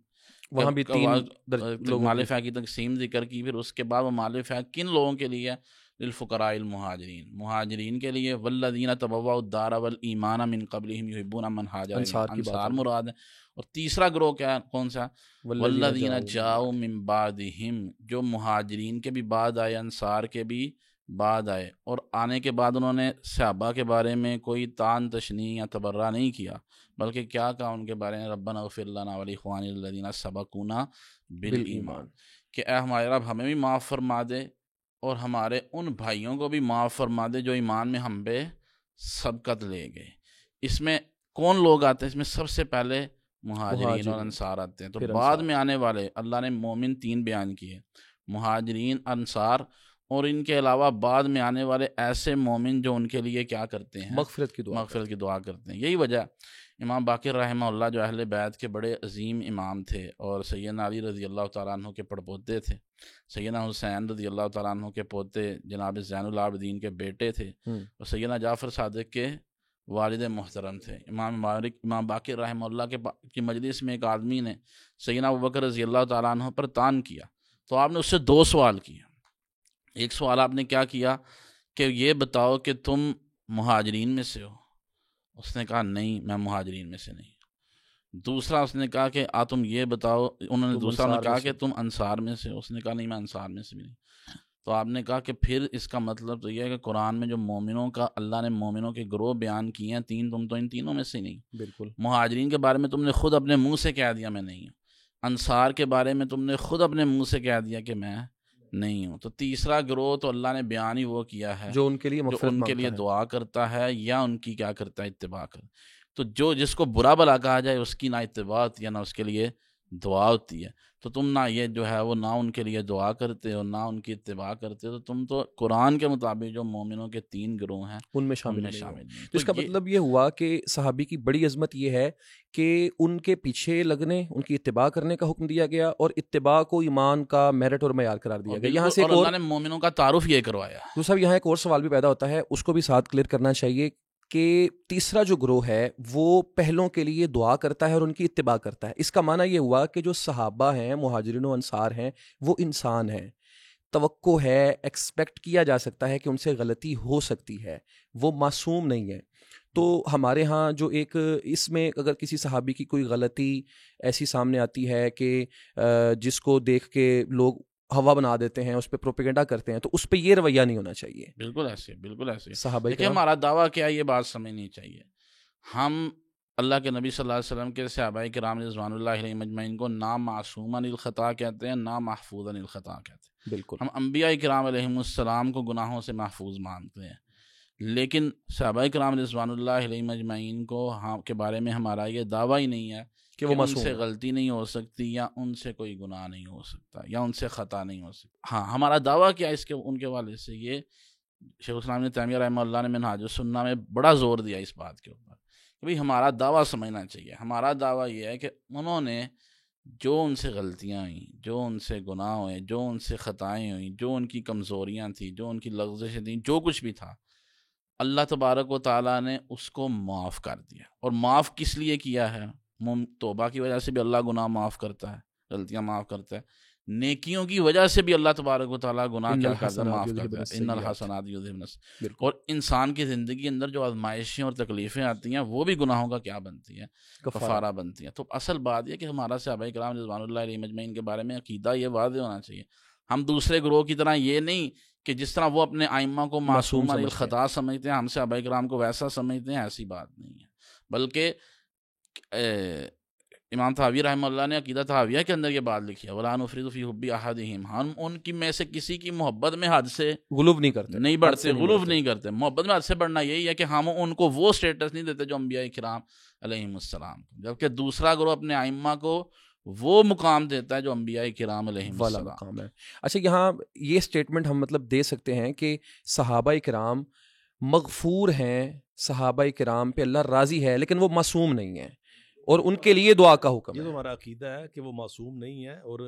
وہاں بھی 3 مال فیع کی تقسیم ذکر کی. پھر اس کے بعد وہ مال فیع کن لوگوں کے لیے؟ للفقراء المہاجرین، مہاجرین کے لیے. والذین تبوؤا الدار والایمان من قبلہم یحبون من ہاجر، انصار مراد ہے. اور تیسرا گروہ کیا، کون سا؟ والذین جاؤ من بعدہم، جو مہاجرین کے بھی بعد آئے، انصار کے بھی بعد آئے، اور آنے کے بعد انہوں نے صحابہ کے بارے میں کوئی طعن تشنیع یا تبرہ نہیں کیا، بلکہ کیا کہا ان کے بارے میں، ربنا اغفر لنا ولاخواننا الذین سبقونا بالایمان، کہ اے ہمارے رب ہمیں بھی معاف فرما دے اور ہمارے ان بھائیوں کو بھی معاف فرما دے جو ایمان میں ہم پہ سبقت لے گئے۔ اس میں کون لوگ آتے ہیں؟ اس میں سب سے پہلے مہاجرین اور انصار آتے ہیں، تو بعد میں آنے والے اللہ نے مومن 3 بیان کیے، مہاجرین، انصار، اور ان کے علاوہ بعد میں آنے والے ایسے مومن جو ان کے لیے کیا کرتے ہیں؟ مغفرت کی دعا کرتے ہیں۔ یہی وجہ امام باقر رحمہ اللہ جو اہل بیت کے بڑے عظیم امام تھے اور سیدنا علی رضی اللہ تعالیٰ عنہ کے پڑپوتے تھے، سیدنا حسین رضی اللہ تعالیٰ عنہ کے پوتے، جناب زین العابدین کے بیٹے تھے، اور سیدنا جعفر صادق کے والد محترم تھے۔ امام باقر رحمہ اللہ کی مجلس میں ایک آدمی نے سیدنا ابوبکر رضی اللہ تعالیٰ عنہ پر طعن کیا، تو آپ نے اس سے 2 سوال کیے۔ ایک سوال آپ نے کیا کیا کہ یہ بتاؤ کہ تم مہاجرین میں سے ہو؟ اس نے کہا نہیں، میں مہاجرین میں سے نہیں۔ دوسرا اس نے کہا کہ تم یہ بتاؤ، دوسرا نے کہا کہ تم انصار میں سے ہو؟ اس نے کہا نہیں، میں انصار میں سے بھی نہیں۔ تو آپ نے کہا کہ پھر اس کا مطلب تو یہ ہے کہ قرآن میں جو مومنوں کا اللہ نے مومنوں کے گروہ بیان کیے ہیں 3، تم تو ان تینوں میں سے نہیں۔ بالکل۔ مہاجرین کے بارے میں تم نے خود اپنے منہ سے کہہ دیا میں نہیں ہوں، انصار کے بارے میں تم نے خود اپنے منہ سے کہہ دیا کہ میں نہیں ہوں۔ تو تیسرا گروہ تو اللہ نے بیان ہی وہ کیا ہے جو ان کے لیے دعا کرتا ہے یا ان کی کیا کرتا ہے؟ اتباع کرتا۔ تو جو جس کو برا بلا کہا جائے اس کی نہ اتباع ہوتی ہے نہ اس کے لیے دعا ہوتی ہے، تو تم نہ یہ جو ہے وہ نہ ان کے لیے دعا کرتے ہو نہ ان کی اتباع کرتے ہو، تو تم تو قرآن کے مطابق جو مومنوں کے 3 گروہ ہیں ان میں شامل نہیں۔ تو اس کا مطلب یہ ہوا کہ صحابی کی بڑی عظمت یہ ہے کہ ان کے پیچھے لگنے، ان کی اتباع کرنے کا حکم دیا گیا، اور اتباع کو ایمان کا میرٹ اور معیار قرار دیا گیا۔ یہاں سے اللہ نے مومنوں کا تعارف یہ کروایا۔ تو صاحب یہاں ایک اور سوال بھی پیدا ہوتا ہے، اس کو بھی ساتھ کلیئر کرنا چاہیے کہ تیسرا جو گروہ ہے وہ پہلوں کے لیے دعا کرتا ہے اور ان کی اتباع کرتا ہے۔ اس کا معنی یہ ہوا کہ جو صحابہ ہیں، مہاجرین و انصار ہیں، وہ انسان ہیں، توقع ہے، ایکسپیکٹ کیا جا سکتا ہے کہ ان سے غلطی ہو سکتی ہے، وہ معصوم نہیں ہے۔ تو ہمارے ہاں جو ایک اس میں اگر کسی صحابی کی کوئی غلطی ایسی سامنے آتی ہے کہ جس کو دیکھ کے لوگ ہوا بنا دیتے ہیں، اس پہ پروپیگنڈا کرتے ہیں، تو اس پہ یہ رویہ نہیں ہونا چاہیے۔ بالکل ایسے صحابہ کہ ہمارا دعویٰ کیا ہے، یہ بات سمجھنی چاہیے۔ ہم اللہ کے نبی صلی اللہ علیہ وسلم کے صحابہ کرام رضوان اللہ علیہ مجمعین کو نہ معصوم عن الخطا کہتے ہیں نہ محفوظ عن الخطا کہتے ہیں۔ بالکل، ہم انبیاء کرام علیہم السلام کو گناہوں سے محفوظ مانتے ہیں، لیکن صحابہ کرام رضوان اللہ علیہ مجمعین کو کے بارے میں ہمارا یہ دعویٰ ہی نہیں ہے کہ وہ ان سے غلطی نہیں ہو سکتی یا ان سے کوئی گناہ نہیں ہو سکتا یا ان سے خطا نہیں ہو سکتا۔ ہاں، ہمارا دعویٰ کیا ہے ان کے والے سے، یہ شیخ الاسلام ابن تیمیہ رحمہ اللہ نے منہاج السنہ میں بڑا زور دیا اس بات کے اوپر کہ بھئی ہمارا دعویٰ سمجھنا چاہیے۔ ہمارا دعویٰ یہ ہے کہ انہوں نے جو ان سے غلطیاں ہوئیں، جو ان سے گناہ ہوئے، جو ان سے خطائیں ہوئیں، جو ان کی کمزوریاں تھیں، جو ان کی لغزشیں تھیں، جو کچھ بھی تھا، اللہ تبارک و تعالیٰ نے اس کو معاف کر دیا۔ اور معاف کس لیے کیا ہے؟ توبہ کی وجہ سے بھی اللہ گناہ معاف کرتا ہے، غلطیاں معاف کرتا ہے، نیکیوں کی وجہ سے بھی اللہ تبارک و تعالیٰ گناہ کیا کرتا ہے؟ معاف کرتا ہے۔ ان الحسنات یذہبن السیئات۔ اور انسان کی زندگی اندر جو آزمائشیں اور تکلیفیں آتی ہیں وہ بھی گناہوں کا کیا بنتی ہیں؟ کفارہ بنتی ہیں۔ تو اصل بات یہ کہ ہمارا صحابہ کرام رضوان اللہ علیہ مجمعین کے بارے میں عقیدہ یہ واضح ہونا چاہیے۔ ہم دوسرے گروہ کی طرح یہ نہیں کہ جس طرح وہ اپنے ائمہ کو معصوم عن الخطا سمجھتے ہیں، ہم صحابہ کرام کو ویسا سمجھتے ہیں، ایسی بات نہیں ہے۔ بلکہ امام طحاوی رحمہ اللہ نے عقیدہ طحاویہ کے اندر یہ بات لکھی ہے، وَلَا نُفْرِطُ فِي حُبِّ أَحَدِهِمْ، ہم ان کی میں سے کسی کی محبت میں حد سے غلو نہیں کرتے، نہیں بڑھتے، غلو نہیں کرتے۔ محبت میں حد سے بڑھنا یہی ہے کہ ہم ان کو وہ سٹیٹس نہیں دیتے جو انبیاء کرام علیہم السلام کو، جبکہ دوسرا گروہ اپنے ائمہ کو وہ مقام دیتا ہے جو انبیاء کرام علیہم السلام ہے۔ اچھا، یہاں یہ سٹیٹمنٹ ہم مطلب دے سکتے ہیں کہ صحابہ کرام مغفور ہیں، صحابہ کرام پہ اللہ راضی ہے، لیکن وہ معصوم نہیں ہیں اور ان کے لیے دعا کا حکم ہے۔ یہ تو ہمارا عقیدہ ہے کہ وہ معصوم نہیں ہے۔ اور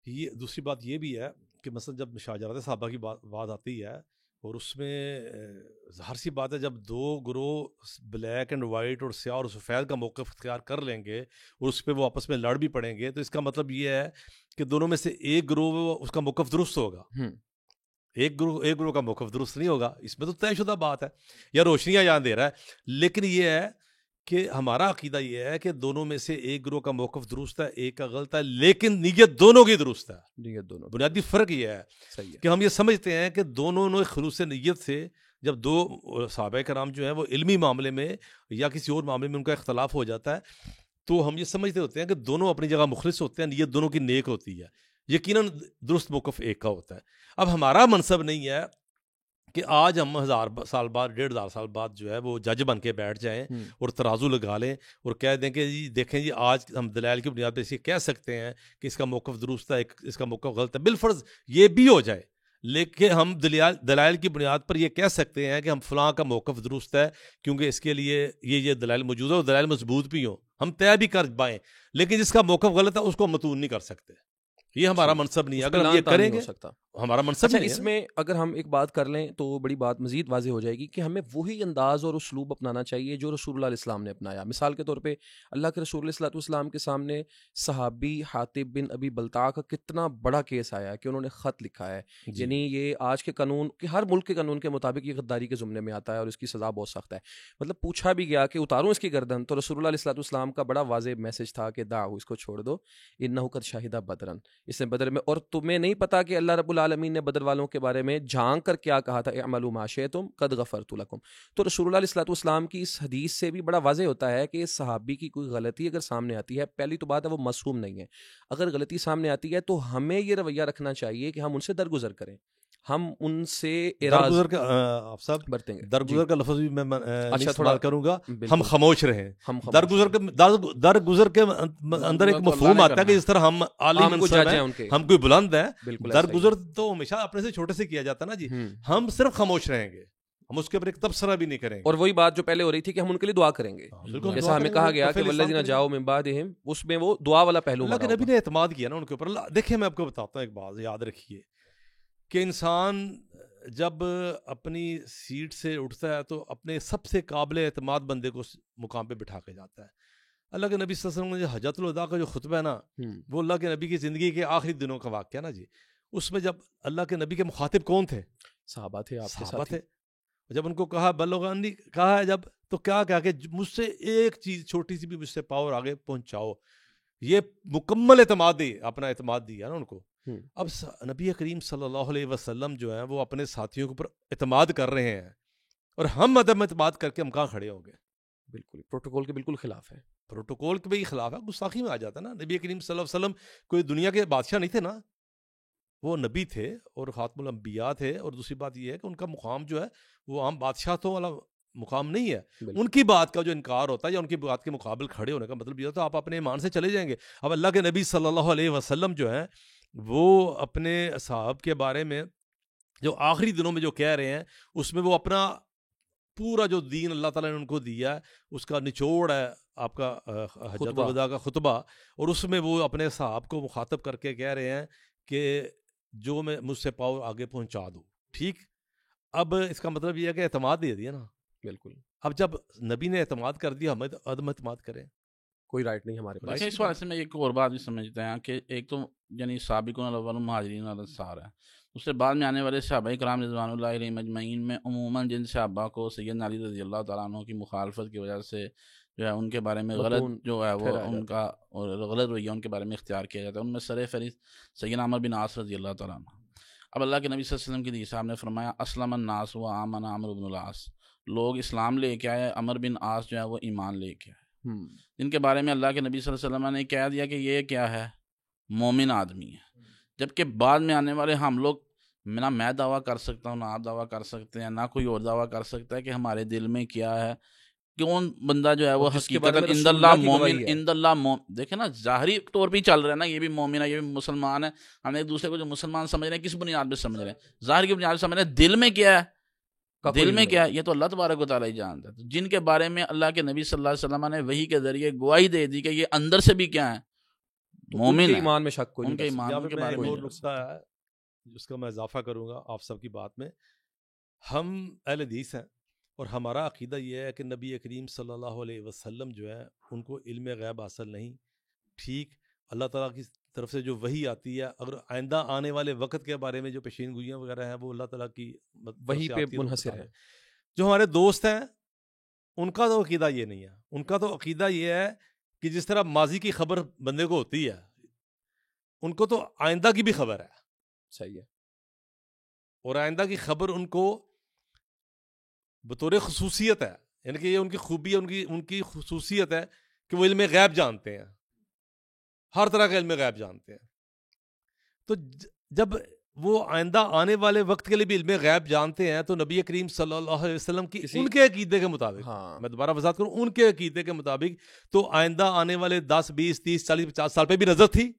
یہ دوسری بات یہ بھی ہے کہ مثلا جب شاہجرات صحابہ کی بات آتی ہے اور اس میں ظاہر سی بات ہے، جب 2 گروہ بلیک اینڈ وائٹ اور سیاہ اور سفید کا موقف اختیار کر لیں گے اور اس پہ وہ آپس میں لڑ بھی پڑیں گے، تو اس کا مطلب یہ ہے کہ دونوں میں سے ایک گروہ اس کا موقف درست ہوگا، ایک گروہ کا موقف درست نہیں ہوگا۔ اس میں تو طے شدہ بات ہے، یا روشنیاں یہاں دے رہا ہے۔ لیکن یہ ہے کہ ہمارا عقیدہ یہ ہے کہ دونوں میں سے ایک گروہ کا موقف درست ہے، ایک کا غلط ہے، لیکن نیت دونوں کی درست ہے. نیت دونوں بنیادی فرق یہ ہے صحیح ہے کہ ہم یہ سمجھتے ہیں کہ دونوں نے خلوص نیت سے، جب دو صحابہ کرام جو ہیں وہ علمی معاملے میں یا کسی اور معاملے میں ان کا اختلاف ہو جاتا ہے تو ہم یہ سمجھتے ہوتے ہیں کہ دونوں اپنی جگہ مخلص ہوتے ہیں، نیت دونوں کی نیک ہوتی ہے، یقیناً درست موقف ایک کا ہوتا ہے. اب ہمارا منصب نہیں ہے کہ آج ہم 1000 سال بعد 1500 سال بعد جو ہے وہ جج بن کے بیٹھ جائیں اور ترازو لگا لیں اور کہہ دیں کہ جی دیکھیں جی آج ہم دلائل کی بنیاد پہ اسے کہہ سکتے ہیں کہ اس کا موقف درست ہے، اس کا موقف غلط ہے. بالفرض یہ بھی ہو جائے، لیکن ہم دلائل کی بنیاد پر یہ کہہ سکتے ہیں کہ ہم فلاں کا موقف درست ہے کیونکہ اس کے لیے یہ دلائل موجود ہے اور دلائل مضبوط بھی ہوں، ہم طے بھی کر پائیں، لیکن جس کا موقف غلط ہے اس کو متون نہیں کر سکتے. یہ ہمارا منصب نہیں ہے. اگر ہم یہ کریں گے ہمارا منصب نہیں ہے. اس میں اگر ہم ایک بات کر لیں تو بڑی بات مزید واضح ہو جائے گی کہ ہمیں وہی انداز اور اسلوب اپنانا چاہیے جو رسول اللہ علیہ السلام نے اپنایا. مثال کے طور پہ اللہ کے رسول علیہ السلام کے سامنے صحابی حاطب بن ابی بلتع کا کتنا بڑا کیس آیا کہ انہوں نے خط لکھا ہے. یعنی یہ آج کے قانون کہ ہر ملک کے قانون کے مطابق یہ غداری کے زمرے میں آتا ہے اور اس کی سزا بہت سخت ہے. مطلب پوچھا بھی گیا کہ اتاروں اس کی گردن، تو رسول اللہ علیہ السلام کا بڑا واضح میسج تھا کہ دعو، اس کو چھوڑ دو، انہ قد شہد بدرن، اس نے بدر میں. اور تمہیں نہیں پتا کہ اللہ رب العالمین نے بدر والوں کے بارے میں جھانک کر کیا کہا تھا، اعملوا ما شئتم قد غفرت لکم. تو رسول اللہ علیہ السلام کی اس حدیث سے بھی بڑا واضح ہوتا ہے کہ صحابی کی کوئی غلطی اگر سامنے آتی ہے، پہلی تو بات ہے وہ معصوم نہیں ہے. اگر غلطی سامنے آتی ہے تو ہمیں یہ رویہ رکھنا چاہیے کہ ہم ان سے درگزر کریں، ہم ان سے درگزر کا آپ صاحب برتیں گے. درگزر کا لفظ بھی میں اچھا استعمال کروں گا. بالکل. ہم خاموش رہیں. ہم درگزر کے اندر ایک مفہوم آتا ہے کہ جس طرح ہم عالی منصب ہیں، ہم کوئی بلند ہیں، درگزر تو ہمیشہ اپنے سے چھوٹے سے کیا جاتا ہے نا جی. ہم صرف خاموش رہیں گے، ہم اس کے اوپر ایک تبصرہ بھی نہیں کریں گے. اور وہی بات جو پہلے ہو رہی تھی کہ ہم ان کے لیے دعا کریں گے، جیسا ہمیں کہا گیا کہ والذین جاؤ من بعدہم، اس میں وہ دعا والا پہلو. اللہ کے نبی نے اعتماد کیا نا ان کے اوپر. دیکھیں میں آپ کو بتاتا ہوں ایک بات یاد رکھیے کہ انسان جب اپنی سیٹ سے اٹھتا ہے تو اپنے سب سے قابل اعتماد بندے کو مقام پہ بٹھا کے جاتا ہے. اللہ کے نبی صلی اللہ علیہ وسلم نے حجۃ الوداع کا جو خطبہ ہے نا، وہ اللہ کے نبی کی زندگی کے آخری دنوں کا واقعہ نا جی. اس میں جب اللہ کے نبی کے مخاطب کون تھے؟ صحابہ تھے، آپ کے صحابہ ساتھ تھے. جب ان کو کہا بلغنی کہا ہے جب، تو کیا کہا کہ مجھ سے ایک چیز چھوٹی سی بھی مجھ سے پاؤ اور آگے پہنچاؤ. یہ مکمل اعتماد دی، اپنا اعتماد دیا نا ان کو. اب نبی کریم صلی اللہ علیہ وسلم جو ہیں وہ اپنے ساتھیوں کے اوپر اعتماد کر رہے ہیں اور ہم عدم اعتماد کر کے ہم کہاں کھڑے ہوں گے؟ بالکل پروٹوکول کے بالکل خلاف ہے. پروٹوکول کے بھی خلاف ہے، گستاخی میں آ جاتا ہے نا. نبی کریم صلی اللہ علیہ وسلم کوئی دنیا کے بادشاہ نہیں تھے نا، وہ نبی تھے اور خاتم الانبیاء تھے. اور دوسری بات یہ ہے کہ ان کا مقام جو ہے وہ عام بادشاہتوں والا مقام نہیں ہے. ان کی بات کا جو انکار ہوتا ہے یا ان کی بات کے مقابل کھڑے ہونے کا مطلب یہ ہوتا ہے آپ اپنے ایمان سے چلے جائیں گے. اب اللہ کے نبی صلی اللہ علیہ وسلم جو ہیں وہ اپنے اصحاب کے بارے میں جو آخری دنوں میں جو کہہ رہے ہیں، اس میں وہ اپنا پورا جو دین اللہ تعالیٰ نے ان کو دیا ہے اس کا نچوڑ ہے آپ کا حجۃ الوداع کا خطبہ. اور اس میں وہ اپنے صحاب کو مخاطب کر کے کہہ رہے ہیں کہ جو میں مجھ سے پاؤ آگے پہنچا دوں. ٹھیک، اب اس کا مطلب یہ ہے کہ اعتماد دے دیا نا. بالکل. اب جب نبی نے اعتماد کر دیا، ہمیں عدم اعتماد کریں، کوئی رائٹ نہیں ہمارے پاس. اس وجہ سے میں ایک اور بات بھی سمجھتا ہوں کہ ایک تو یعنی سابقون الاولون مہاجرین والانصار ہے، اس سے بعد میں آنے والے صحابہ کرام رضوان اللہ علیہم اجمعین میں عموماً جن صحابہ کو سیدنا علی رضی اللہ تعالیٰ عنہ کی مخالفت کی وجہ سے جو ہے ان کے بارے میں غلط جو ہے وہ ان کا اور غلط رویہ ان کے بارے میں اختیار کیا جاتا ہے. ان میں سر فہرست سیدنا عمر بن عاص رضی اللہ تعالیٰ عنہ. اب اللہ کے نبی صلی اللہ علیہ وسلم کی حدیث نے فرمایا اسلم الناس و آمن عمرو بن العاص، لوگ اسلام لے کے آئے، عمر بن عاص جو ہے وہ ایمان لے کے آئے، جن کے بارے میں اللہ کے نبی صلی اللہ علیہ وسلم نے کہہ دیا کہ یہ کیا ہے، مومن آدمی ہے. جبکہ بعد میں آنے والے ہم لوگ نہ میں دعویٰ کر سکتا ہوں، نہ آپ دعویٰ کر سکتے ہیں، نہ کوئی اور دعویٰ کر سکتا ہے کہ ہمارے دل میں کیا ہے. کون بندہ جو ہے وہ حقیقت عند اللہ مومن، عند اللہ دیکھیں نا ظاہری طور پہ ہی چل رہا ہے نا، یہ بھی مومن ہے، یہ بھی مسلمان ہے. ہم ایک دوسرے کو جو مسلمان سمجھ رہے ہیں کس بنیاد پہ سمجھ رہے ہیں؟ ظاہر کی بنیاد پہ سمجھ رہے ہیں. دل میں کیا ہے، دل میں کیا ہے یہ تو اللہ تبارک و تعالیٰ ہی جانتا ہے. جن کے بارے میں اللہ کے نبی صلی اللہ علیہ وسلم نے وحی کے ذریعے گواہی دے دی کہ یہ اندر سے بھی کیا ہے، مومن ہے، ایمان میں شک کوئی ان کے ایمان کے بارے میں. ایک اور نقطہ ہے جس کا میں اضافہ کروں گا آپ سب کی بات میں. ہم اہل حدیث ہیں اور ہمارا عقیدہ یہ ہے کہ نبی کریم صلی اللہ علیہ وسلم جو ہے ان کو علم غیب حاصل نہیں. ٹھیک، اللہ تعالیٰ کی طرف سے جو وحی آتی ہے، اگر آئندہ آنے والے وقت کے بارے میں جو پیشین گوئیاں وغیرہ ہیں وہ اللہ تعالیٰ کی وحی پہ منحصر ہے. جو ہمارے دوست ہیں ان کا تو عقیدہ یہ نہیں ہے. ان کا تو عقیدہ یہ ہے کہ جس طرح ماضی کی خبر بندے کو ہوتی ہے, ان کو تو آئندہ کی بھی خبر ہے. صحیح ہے. اور آئندہ کی خبر ان کو بطور خصوصیت ہے, یعنی کہ یہ ان کی خوبی ہے, ان کی خصوصیت ہے کہ وہ علم غیب جانتے ہیں, ہر طرح کا علم غیب جانتے ہیں. تو جب وہ آئندہ آنے والے وقت کے لیے بھی علم غیب جانتے ہیں تو نبی کریم صلی اللہ علیہ وسلم کی ان کے عقیدے کے مطابق, میں دوبارہ وضاحت کروں, ان کے عقیدے کے مطابق تو آئندہ آنے والے 10 20 30 40 50 سال پہ بھی نظر تھی.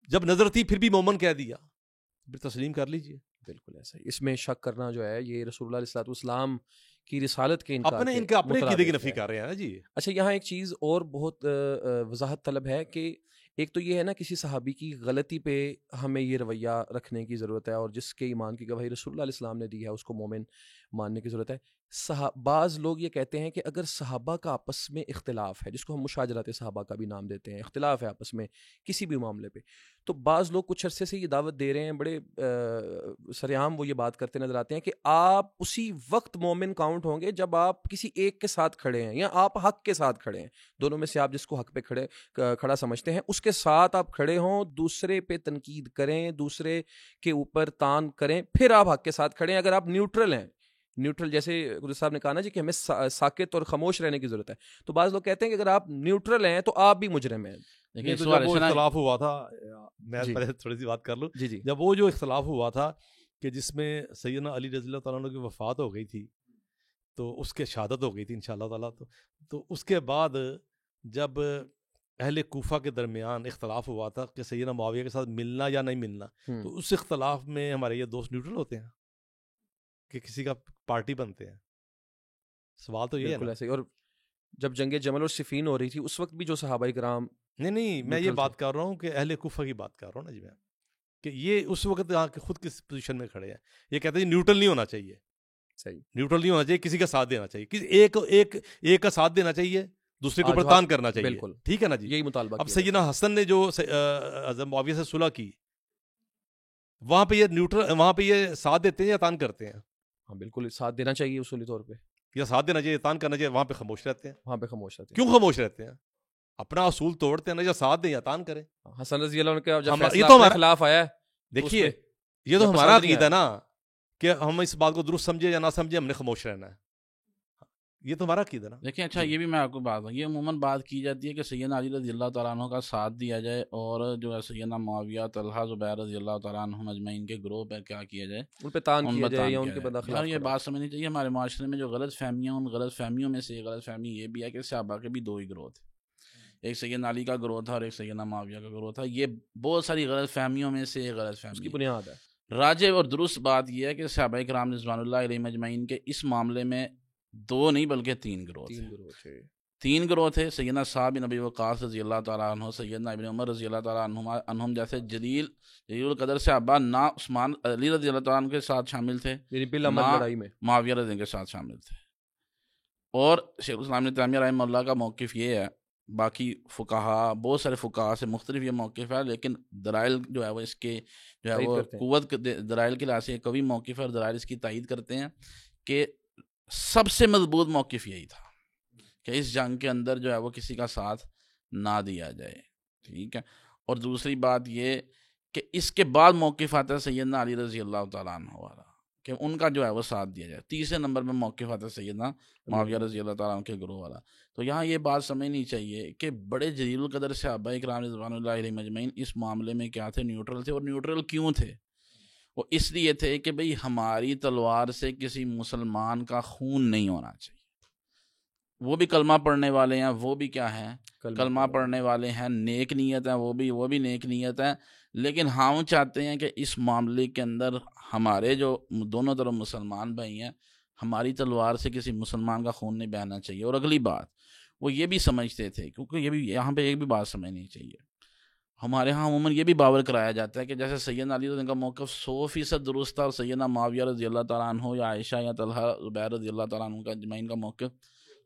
جب نظر تھی پھر بھی مومن کہہ دیا, پھر تسلیم کر لیجئے. بالکل ایسا ہی. اس میں شک کرنا جو ہے یہ رسول اللہ علیہ السلام کی رسالت کے انکار اپنے عقیدے کی نفی کر رہے ہیں نا جی. اچھا, یہاں ایک چیز اور بہت وضاحت طلب ہے کہ ایک تو یہ ہے نا کسی صحابی کی غلطی پہ ہمیں یہ رویہ رکھنے کی ضرورت ہے, اور جس کے ایمان کی گواہی رسول اللہ علیہ السلام نے دی ہے اس کو مومن ماننے کی ضرورت ہے. بعض لوگ یہ کہتے ہیں کہ اگر صحابہ کا آپس میں اختلاف ہے, جس کو ہم مشاجرات صحابہ کا بھی نام دیتے ہیں, اختلاف ہے آپس میں کسی بھی معاملے پہ, تو بعض لوگ کچھ عرصے سے یہ دعوت دے رہے ہیں, بڑے سرعام وہ یہ بات کرتے نظر آتے ہیں کہ آپ اسی وقت مومن کاؤنٹ ہوں گے جب آپ کسی ایک کے ساتھ کھڑے ہیں, یا آپ حق کے ساتھ کھڑے ہیں. دونوں میں سے آپ جس کو حق پہ کھڑا سمجھتے ہیں اس کے ساتھ آپ کھڑے ہوں, دوسرے پہ تنقید کریں, دوسرے کے اوپر تان کریں, پھر آپ حق کے ساتھ کھڑے ہیں. اگر آپ نیوٹرل ہیں, نیوٹرل جیسے قدس صاحب نے کہا نا جی کہ ہمیں ساکت اور خاموش رہنے کی ضرورت ہے, تو بعض لوگ کہتے ہیں کہ اگر آپ نیوٹرل ہیں تو آپ بھی مجرم ہیں. لیکن جب وہ اختلاف ہوا تھا, میں پہلے تھوڑی سی بات کر لوں. جی. جب وہ جو اختلاف ہوا تھا کہ جس میں سیدنا علی رضی اللہ تعالیٰ عنہ کی وفات ہو گئی تھی, تو اس کے شہادت ہو گئی تھی انشاءاللہ تعالیٰ, تو اس کے بعد جب اہل کوفہ کے درمیان اختلاف ہوا تھا کہ سیدنا معاویہ کے ساتھ ملنا یا نہیں ملنا, تو اس اختلاف میں ہمارے یہ دوست نیوٹرل ہوتے ہیں کہ کسی کا پارٹی بنتے ہیں. سوال تو یہ ہے ایسے. اور جب جنگ جمل اور صفین ہو رہی تھی اس وقت بھی جو صحابہ کرام, نہیں میں یہ بات کر رہا ہوں کہ اہل کوفہ کی بات کر رہا ہوں نا جی میں, کہ یہ اس وقت یہاں کے خود کس پوزیشن میں کھڑے ہیں. یہ کہتے ہیں نیوٹرل نہیں ہونا چاہیے. صحیح, نیوٹرل نہیں ہونا چاہیے, کسی کا ساتھ دینا چاہیے, ایک کا ساتھ دینا چاہیے, دوسرے کو پرتان کرنا چاہیے. بالکل ٹھیک ہے نا جی, یہی مطالبہ. اب سیدنا حسن نے جو حضرت معاویہ سے صلح کی, وہاں پہ یہ نیوٹرل, وہاں پہ یہ ساتھ دیتے ہیں یا تان کرتے ہیں؟ ہاں بالکل ساتھ دینا چاہیے اصولی طور پہ, یا ساتھ دینا چاہیے, تان کرنا چاہیے. وہاں پہ خاموش رہتے ہیں. وہاں پہ خاموش رہتے ہیں. کیوں خاموش رہتے ہیں؟ اپنا اصول توڑتے ہیں نا, یا ساتھ دیں یا تان کریں. حسن رضی اللہ عنہ کا جب یہ فیصلہ تو اپنے خلاف آیا ہے, دیکھیے یہ تو ہمارا عقیدہ ہے نا کہ ہم اس بات کو درست سمجھے یا نہ سمجھے, ہم نے خاموش رہنا ہے. یہ تو ہمارا عقیدہ نا. دیکھیں اچھا, یہ بھی میں آپ کو بات, یہ عموماً بات کی جاتی ہے کہ سیدنا علی رضی اللہ تعالیٰ عنہ کا ساتھ دیا جائے, اور جو ہے سیدنا معاویہ, طلحہ, زبیر رضی اللہ تعالیٰ عنہ اجمعین کے گروہ پہ کیا کیا جائے, ان پہ تان کیا جائے یا ان کے بندہ خلاف. یہ بات سمجھنی چاہیے. ہمارے معاشرے میں جو غلط فہمیاں, ان غلط فہمیوں میں سے غلط فہمی یہ بھی ہے کہ صحابہ کے بھی دو ہی گروہ تھے, ایک سیدنا علی کا گروہ تھا اور ایک سیدنا معاویہ کا گروہ تھا. یہ بہت ساری غلط فہمیوں میں سے غلط فہمی کی بنیاد ہے. راجع اور درست بات یہ ہے کہ صحابہ کرام رضوان اللہ علیہم اجمعین کے اس معاملے میں دو نہیں بلکہ تین گروہ تھے. تین گروہ تھے. سیدنا سعد بن ابی وقاص رضی اللہ تعالیٰ عنہ, سیدنا ابن عمر رضی اللہ تعالیٰ عنہم جیسے جلیل القدر صحابہ نہ عثمان علی رضی اللہ تعالیٰ عنہ کے ساتھ شامل تھے, نہ معاویہ رضی اللہ کے ساتھ شامل تھے. اور شیخ الاسلام ابن تیمیہ رحمہ اللہ کا موقف یہ ہے, باقی فقہا, بہت سارے فقہا سے مختلف یہ موقف ہے, لیکن دلائل جو ہے وہ اس کے جو ہے وہ قوت دلائل کے لحاظ سے قوی موقف ہے, اور دلائل اس کی تائید کرتے ہیں کہ سب سے مضبوط موقف یہی تھا کہ اس جنگ کے اندر جو ہے وہ کسی کا ساتھ نہ دیا جائے. ٹھیک ہے. اور دوسری بات یہ کہ اس کے بعد موقف آتا ہے سیدنا علی رضی اللہ تعالیٰ عنہ والا, کہ ان کا جو ہے وہ ساتھ دیا جائے. تیسرے نمبر میں موقف آتا ہے سیدنا معاویہ رضی اللہ تعالیٰ عنہ کے گروہ والا. تو یہاں یہ بات سمجھنی چاہیے کہ بڑے جلیل القدر صحابہ کرام رضوان اللہ علیہم اجمعین اس معاملے میں کیا تھے, نیوٹرل تھے. اور نیوٹرل کیوں تھے؟ وہ اس لیے تھے کہ بھئی ہماری تلوار سے کسی مسلمان کا خون نہیں ہونا چاہیے. وہ بھی کلمہ پڑھنے والے ہیں, وہ بھی کیا ہیں, کلمہ پڑھنے والے ہیں, نیک نیت ہیں, وہ بھی نیک نیت ہیں, لیکن ہم چاہتے ہیں کہ اس معاملے کے اندر ہمارے جو دونوں طرف مسلمان بھائی ہیں, ہماری تلوار سے کسی مسلمان کا خون نہیں بہنا چاہیے. اور اگلی بات وہ یہ بھی سمجھتے تھے, کیونکہ یہ بھی یہاں پہ ایک بھی بات سمجھنی چاہیے, ہمارے ہاں عموماً یہ بھی باور کرایا جاتا ہے کہ جیسے سیدنا علی رضی اللہ کا موقف 100% درست تھا, اور سیدنا معاویہ رضی اللہ تعالیٰ عنہ یا عائشہ یا طلحہ زبیر رضی اللہ تعالیٰ عنہ کا اجمعین کا موقف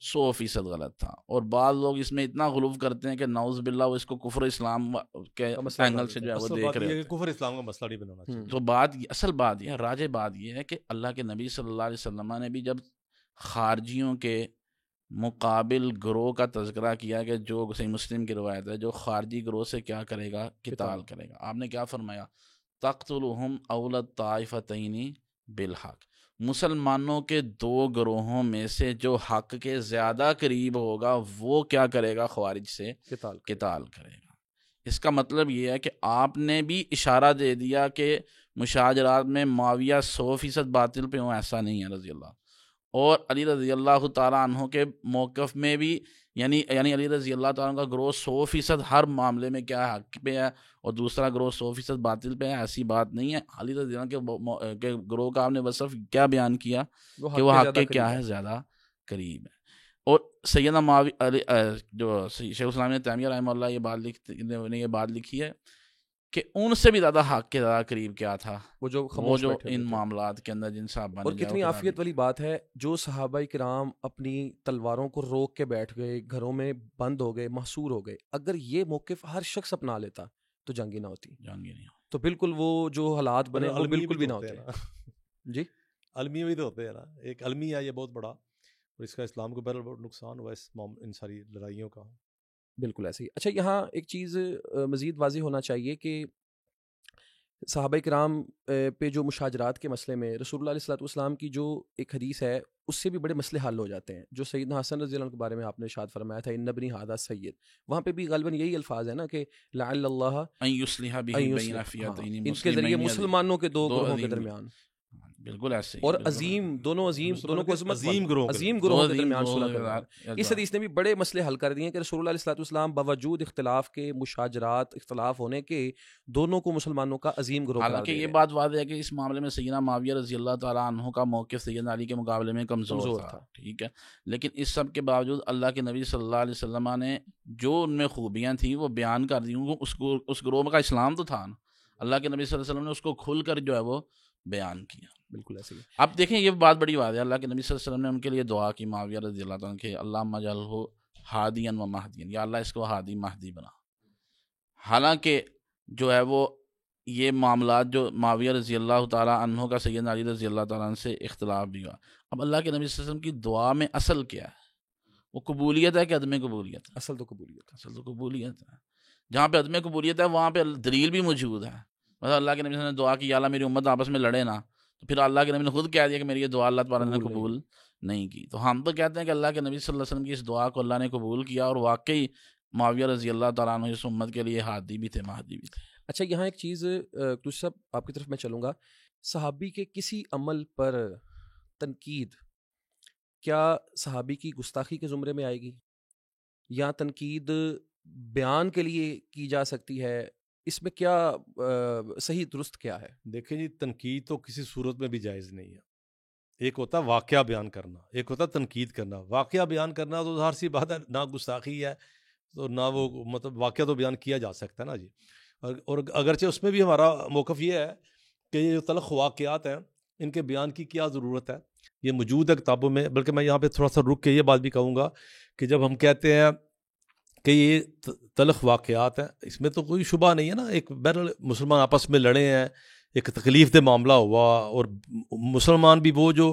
100% غلط تھا. اور بعض لوگ اس میں اتنا غلو کرتے ہیں کہ نعوذ باللہ وہ اس کو کفر اسلام کے اینگل سے جو ہے وہ دیکھ رہے ہیں. کفر اسلام کا مسئلہ نہیں بنانا چاہیے. تو بات اصل بات یہ ہے, راجع بات یہ ہے کہ اللہ کے نبی صلی اللہ علیہ وسلم نے بھی جب خارجیوں کے مقابل گروہ کا تذکرہ کیا کہ جو صحیح مسلم کی روایت ہے، جو خارجی گروہ سے کیا کرے گا؟ قتال کرے گا. آپ نے کیا فرمایا؟ تقتلہم اول الطائفتین بالحق، مسلمانوں کے دو گروہوں میں سے جو حق کے زیادہ قریب ہوگا وہ کیا کرے گا؟ خوارج سے قتال کرے گا. اس کا مطلب یہ ہے کہ آپ نے بھی اشارہ دے دیا کہ مشاجرات میں معاویہ 100% باطل پہ ہوں، ایسا نہیں ہے رضی اللہ. اور علی رضی اللہ تعالیٰ عنہ کے موقف میں بھی یعنی علی رضی اللہ تعالیٰ عنہ کا گروہ 100% ہر معاملے میں کیا ہے؟ حق پہ ہے، اور دوسرا گروہ 100% باطل پہ ہے. ایسی بات نہیں ہے. علی رضی اللہ کے گروہ کا آپ نے بس کیا بیان کیا کہ وہ حق کے کیا ہے؟ زیادہ قریب ہے. اور سیدنا معاویہ جو شیخ الاسلام ابن تیمیہ رحمہ اللہ یہ بات لکھی ہے کہ ان سے بھی زیادہ حق کے زیادہ قریب کیا تھا؟ وہ جو ان معاملات کے اندر جن سے آپ اور کتنی عافیت والی بات ہے، جو صحابہ کرام اپنی تلواروں کو روک کے بیٹھ گئے، گھروں میں بند ہو گئے، محصور ہو گئے. اگر یہ موقف ہر شخص اپنا لیتا تو جنگی نہ ہوتی، تو بالکل وہ جو حالات بنے وہ بالکل بھی نہ ہوتے. جی المیہ بھی تو ہوتے ہیں نا، ایک المیہ ہے یہ بہت بڑا، اور اس کا اسلام کو بہرحال بہت نقصان ہوا ان ساری لڑائیوں کا. بالکل ایسے ہی. اچھا، یہاں ایک چیز مزید واضح ہونا چاہیے کہ صحابہ کرام پہ جو مشاجرات کے مسئلے میں رسول اللہ علیہ الصلوۃ والسلام کی جو ایک حدیث ہے اس سے بھی بڑے مسئلے حل ہو جاتے ہیں. جو سیدنا حسن رضی اللہ عنہ کے بارے میں آپ نے ارشاد فرمایا تھا، ان ابنی ھذا سید، وہاں پہ بھی غالباً یہی الفاظ ہے نا کہ لعل اللہ ان یصلح بہ بین فئتین، ان کے ذریعے مسلمانوں کے دو گروہوں کے درمیان. بالکل ایسے، اور عظیم دونوں کو عظیم گروہوں کے درمیان صلح کرنا. اس حدیث نے بھی بڑے مسئلے حل کر دیے ہیں کہ رسول اللہ علیہ الصلوۃ والسلام باوجود اختلاف کے، مشاجرات، اختلاف ہونے کے، دونوں کو مسلمانوں کا عظیم گروہ قرار دے. حالانکہ یہ بات واضح ہے کہ اس معاملے میں سیدنا معاویہ رضی اللہ تعالیٰ عنہ کا موقف سیدنا علی کے مقابلے میں کمزور تھا. ٹھیک ہے، لیکن اس سب کے باوجود اللہ کے نبی صلی اللہ علیہ وسلم نے جو ان میں خوبیاں تھیں وہ بیان کر دی. اس گروہ کا اسلام تو تھا نا، اللہ کے نبی صلی اللہ علیہ وسلم نے اس کو کھل کر جو ہے وہ بیان کیا. بالکل ایسے ہی. اب دیکھیں یہ بات بڑی بات ہے، اللہ کے نبی صلی اللہ علیہ وسلم نے ان کے لیے دعا کی معاویہ رضی اللہ تعالیٰ کہ اللہم اجعلہ ہادیا و مہدیا، یا اللہ اس کو ہادی مہدی بنا. حالانکہ جو ہے وہ یہ معاملات جو معاویہ رضی اللہ تعالیٰ عنہ کا سیدنا علی رضی اللہ تعالیٰ عنہ سے اختلاف بھی ہوا. اب اللہ کے نبی صلی اللہ علیہ وسلم کی دعا میں اصل کیا ہے؟ وہ قبولیت ہے کہ عدم قبولیت؟ اصل تو قبولیت ہے. جہاں پہ عدم قبولیت ہے وہاں پہ دلیل بھی موجود ہے. مثلا اللہ کے نبی صلی اللہ علیہ وسلم نے دعا کی یا اللہ میری امت آپس میں لڑے نا، تو پھر اللہ کے نبی نے خود کہہ دیا کہ میری یہ دعا اللہ تعالیٰ نے قبول نہیں کی. تو ہم تو کہتے ہیں کہ اللہ کے نبی صلی اللہ علیہ وسلم کی اس دعا کو اللہ نے قبول کیا، اور واقعی معاویہ رضی اللہ تعالیٰ عنہ اس امت کے لیے ہادی بھی تھے، مہدی بھی تھے. اچھا، یہاں ایک چیز کچھ سب آپ کی طرف میں چلوں گا. صحابی کے کسی عمل پر تنقید کیا صحابی کی گستاخی کے زمرے میں آئے گی، یا تنقید بیان کے لیے کی جا سکتی ہے؟ اس میں کیا صحیح درست کیا ہے؟ دیکھیں جی، تنقید تو کسی صورت میں بھی جائز نہیں ہے. ایک ہوتا ہے واقعہ بیان کرنا، ایک ہوتا ہے تنقید کرنا. واقعہ بیان کرنا تو ظاہر سی بات ہے، نہ گستاخی ہے تو نہ وہ مطلب واقعہ تو بیان کیا جا سکتا ہے نا جی. اور اگرچہ اس میں بھی ہمارا موقف یہ ہے کہ یہ جو تلخ واقعات ہیں ان کے بیان کی کیا ضرورت ہے، یہ موجود ہے کتابوں میں. بلکہ میں یہاں پہ تھوڑا سا رک کے یہ بات بھی کہوں گا کہ جب ہم کہتے ہیں کہ یہ تلخ واقعات ہیں، اس میں تو کوئی شبہ نہیں ہے نا. ایک بہرحال مسلمان آپس میں لڑے ہیں، ایک تکلیف دہ معاملہ ہوا، اور مسلمان بھی وہ جو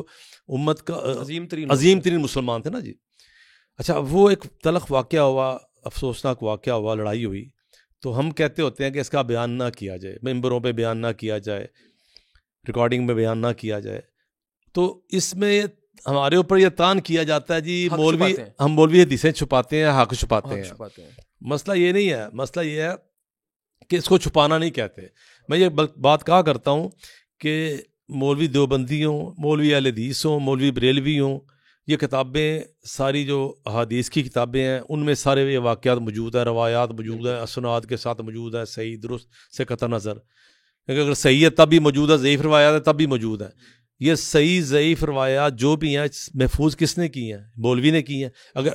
امت کا عظیم ترین مسلمان تھے نا جی. اچھا، وہ ایک تلخ واقعہ ہوا، افسوسناک واقعہ ہوا، لڑائی ہوئی، تو ہم کہتے ہوتے ہیں کہ اس کا بیان نہ کیا جائے، ممبروں پہ بیان نہ کیا جائے، ریکارڈنگ میں بیان نہ کیا جائے. تو اس میں ہمارے اوپر یہ تان کیا جاتا ہے جی ہم مولوی حدیثیں چھپاتے ہیں، حق چھپاتے ہیں. مسئلہ یہ نہیں ہے، مسئلہ یہ ہے کہ اس کو چھپانا نہیں کہتے. میں یہ بات کہا کرتا ہوں کہ مولوی دیوبندی ہوں، مولوی اہل حدیث ہوں، مولوی بریلوی ہوں، یہ کتابیں ساری جو احادیث کی کتابیں ہیں ان میں سارے یہ واقعات موجود ہیں، روایات موجود ہیں، اسناد کے ساتھ موجود ہے، صحیح درست سے قطع نظر. اگر صحیح ہے تب بھی موجود ہے، ضعیف روایات ہے تب بھی موجود ہے. یہ صحیح ضعیف روایات جو بھی ہیں محفوظ کس نے کی ہیں؟ مولوی نے کی ہیں. اگر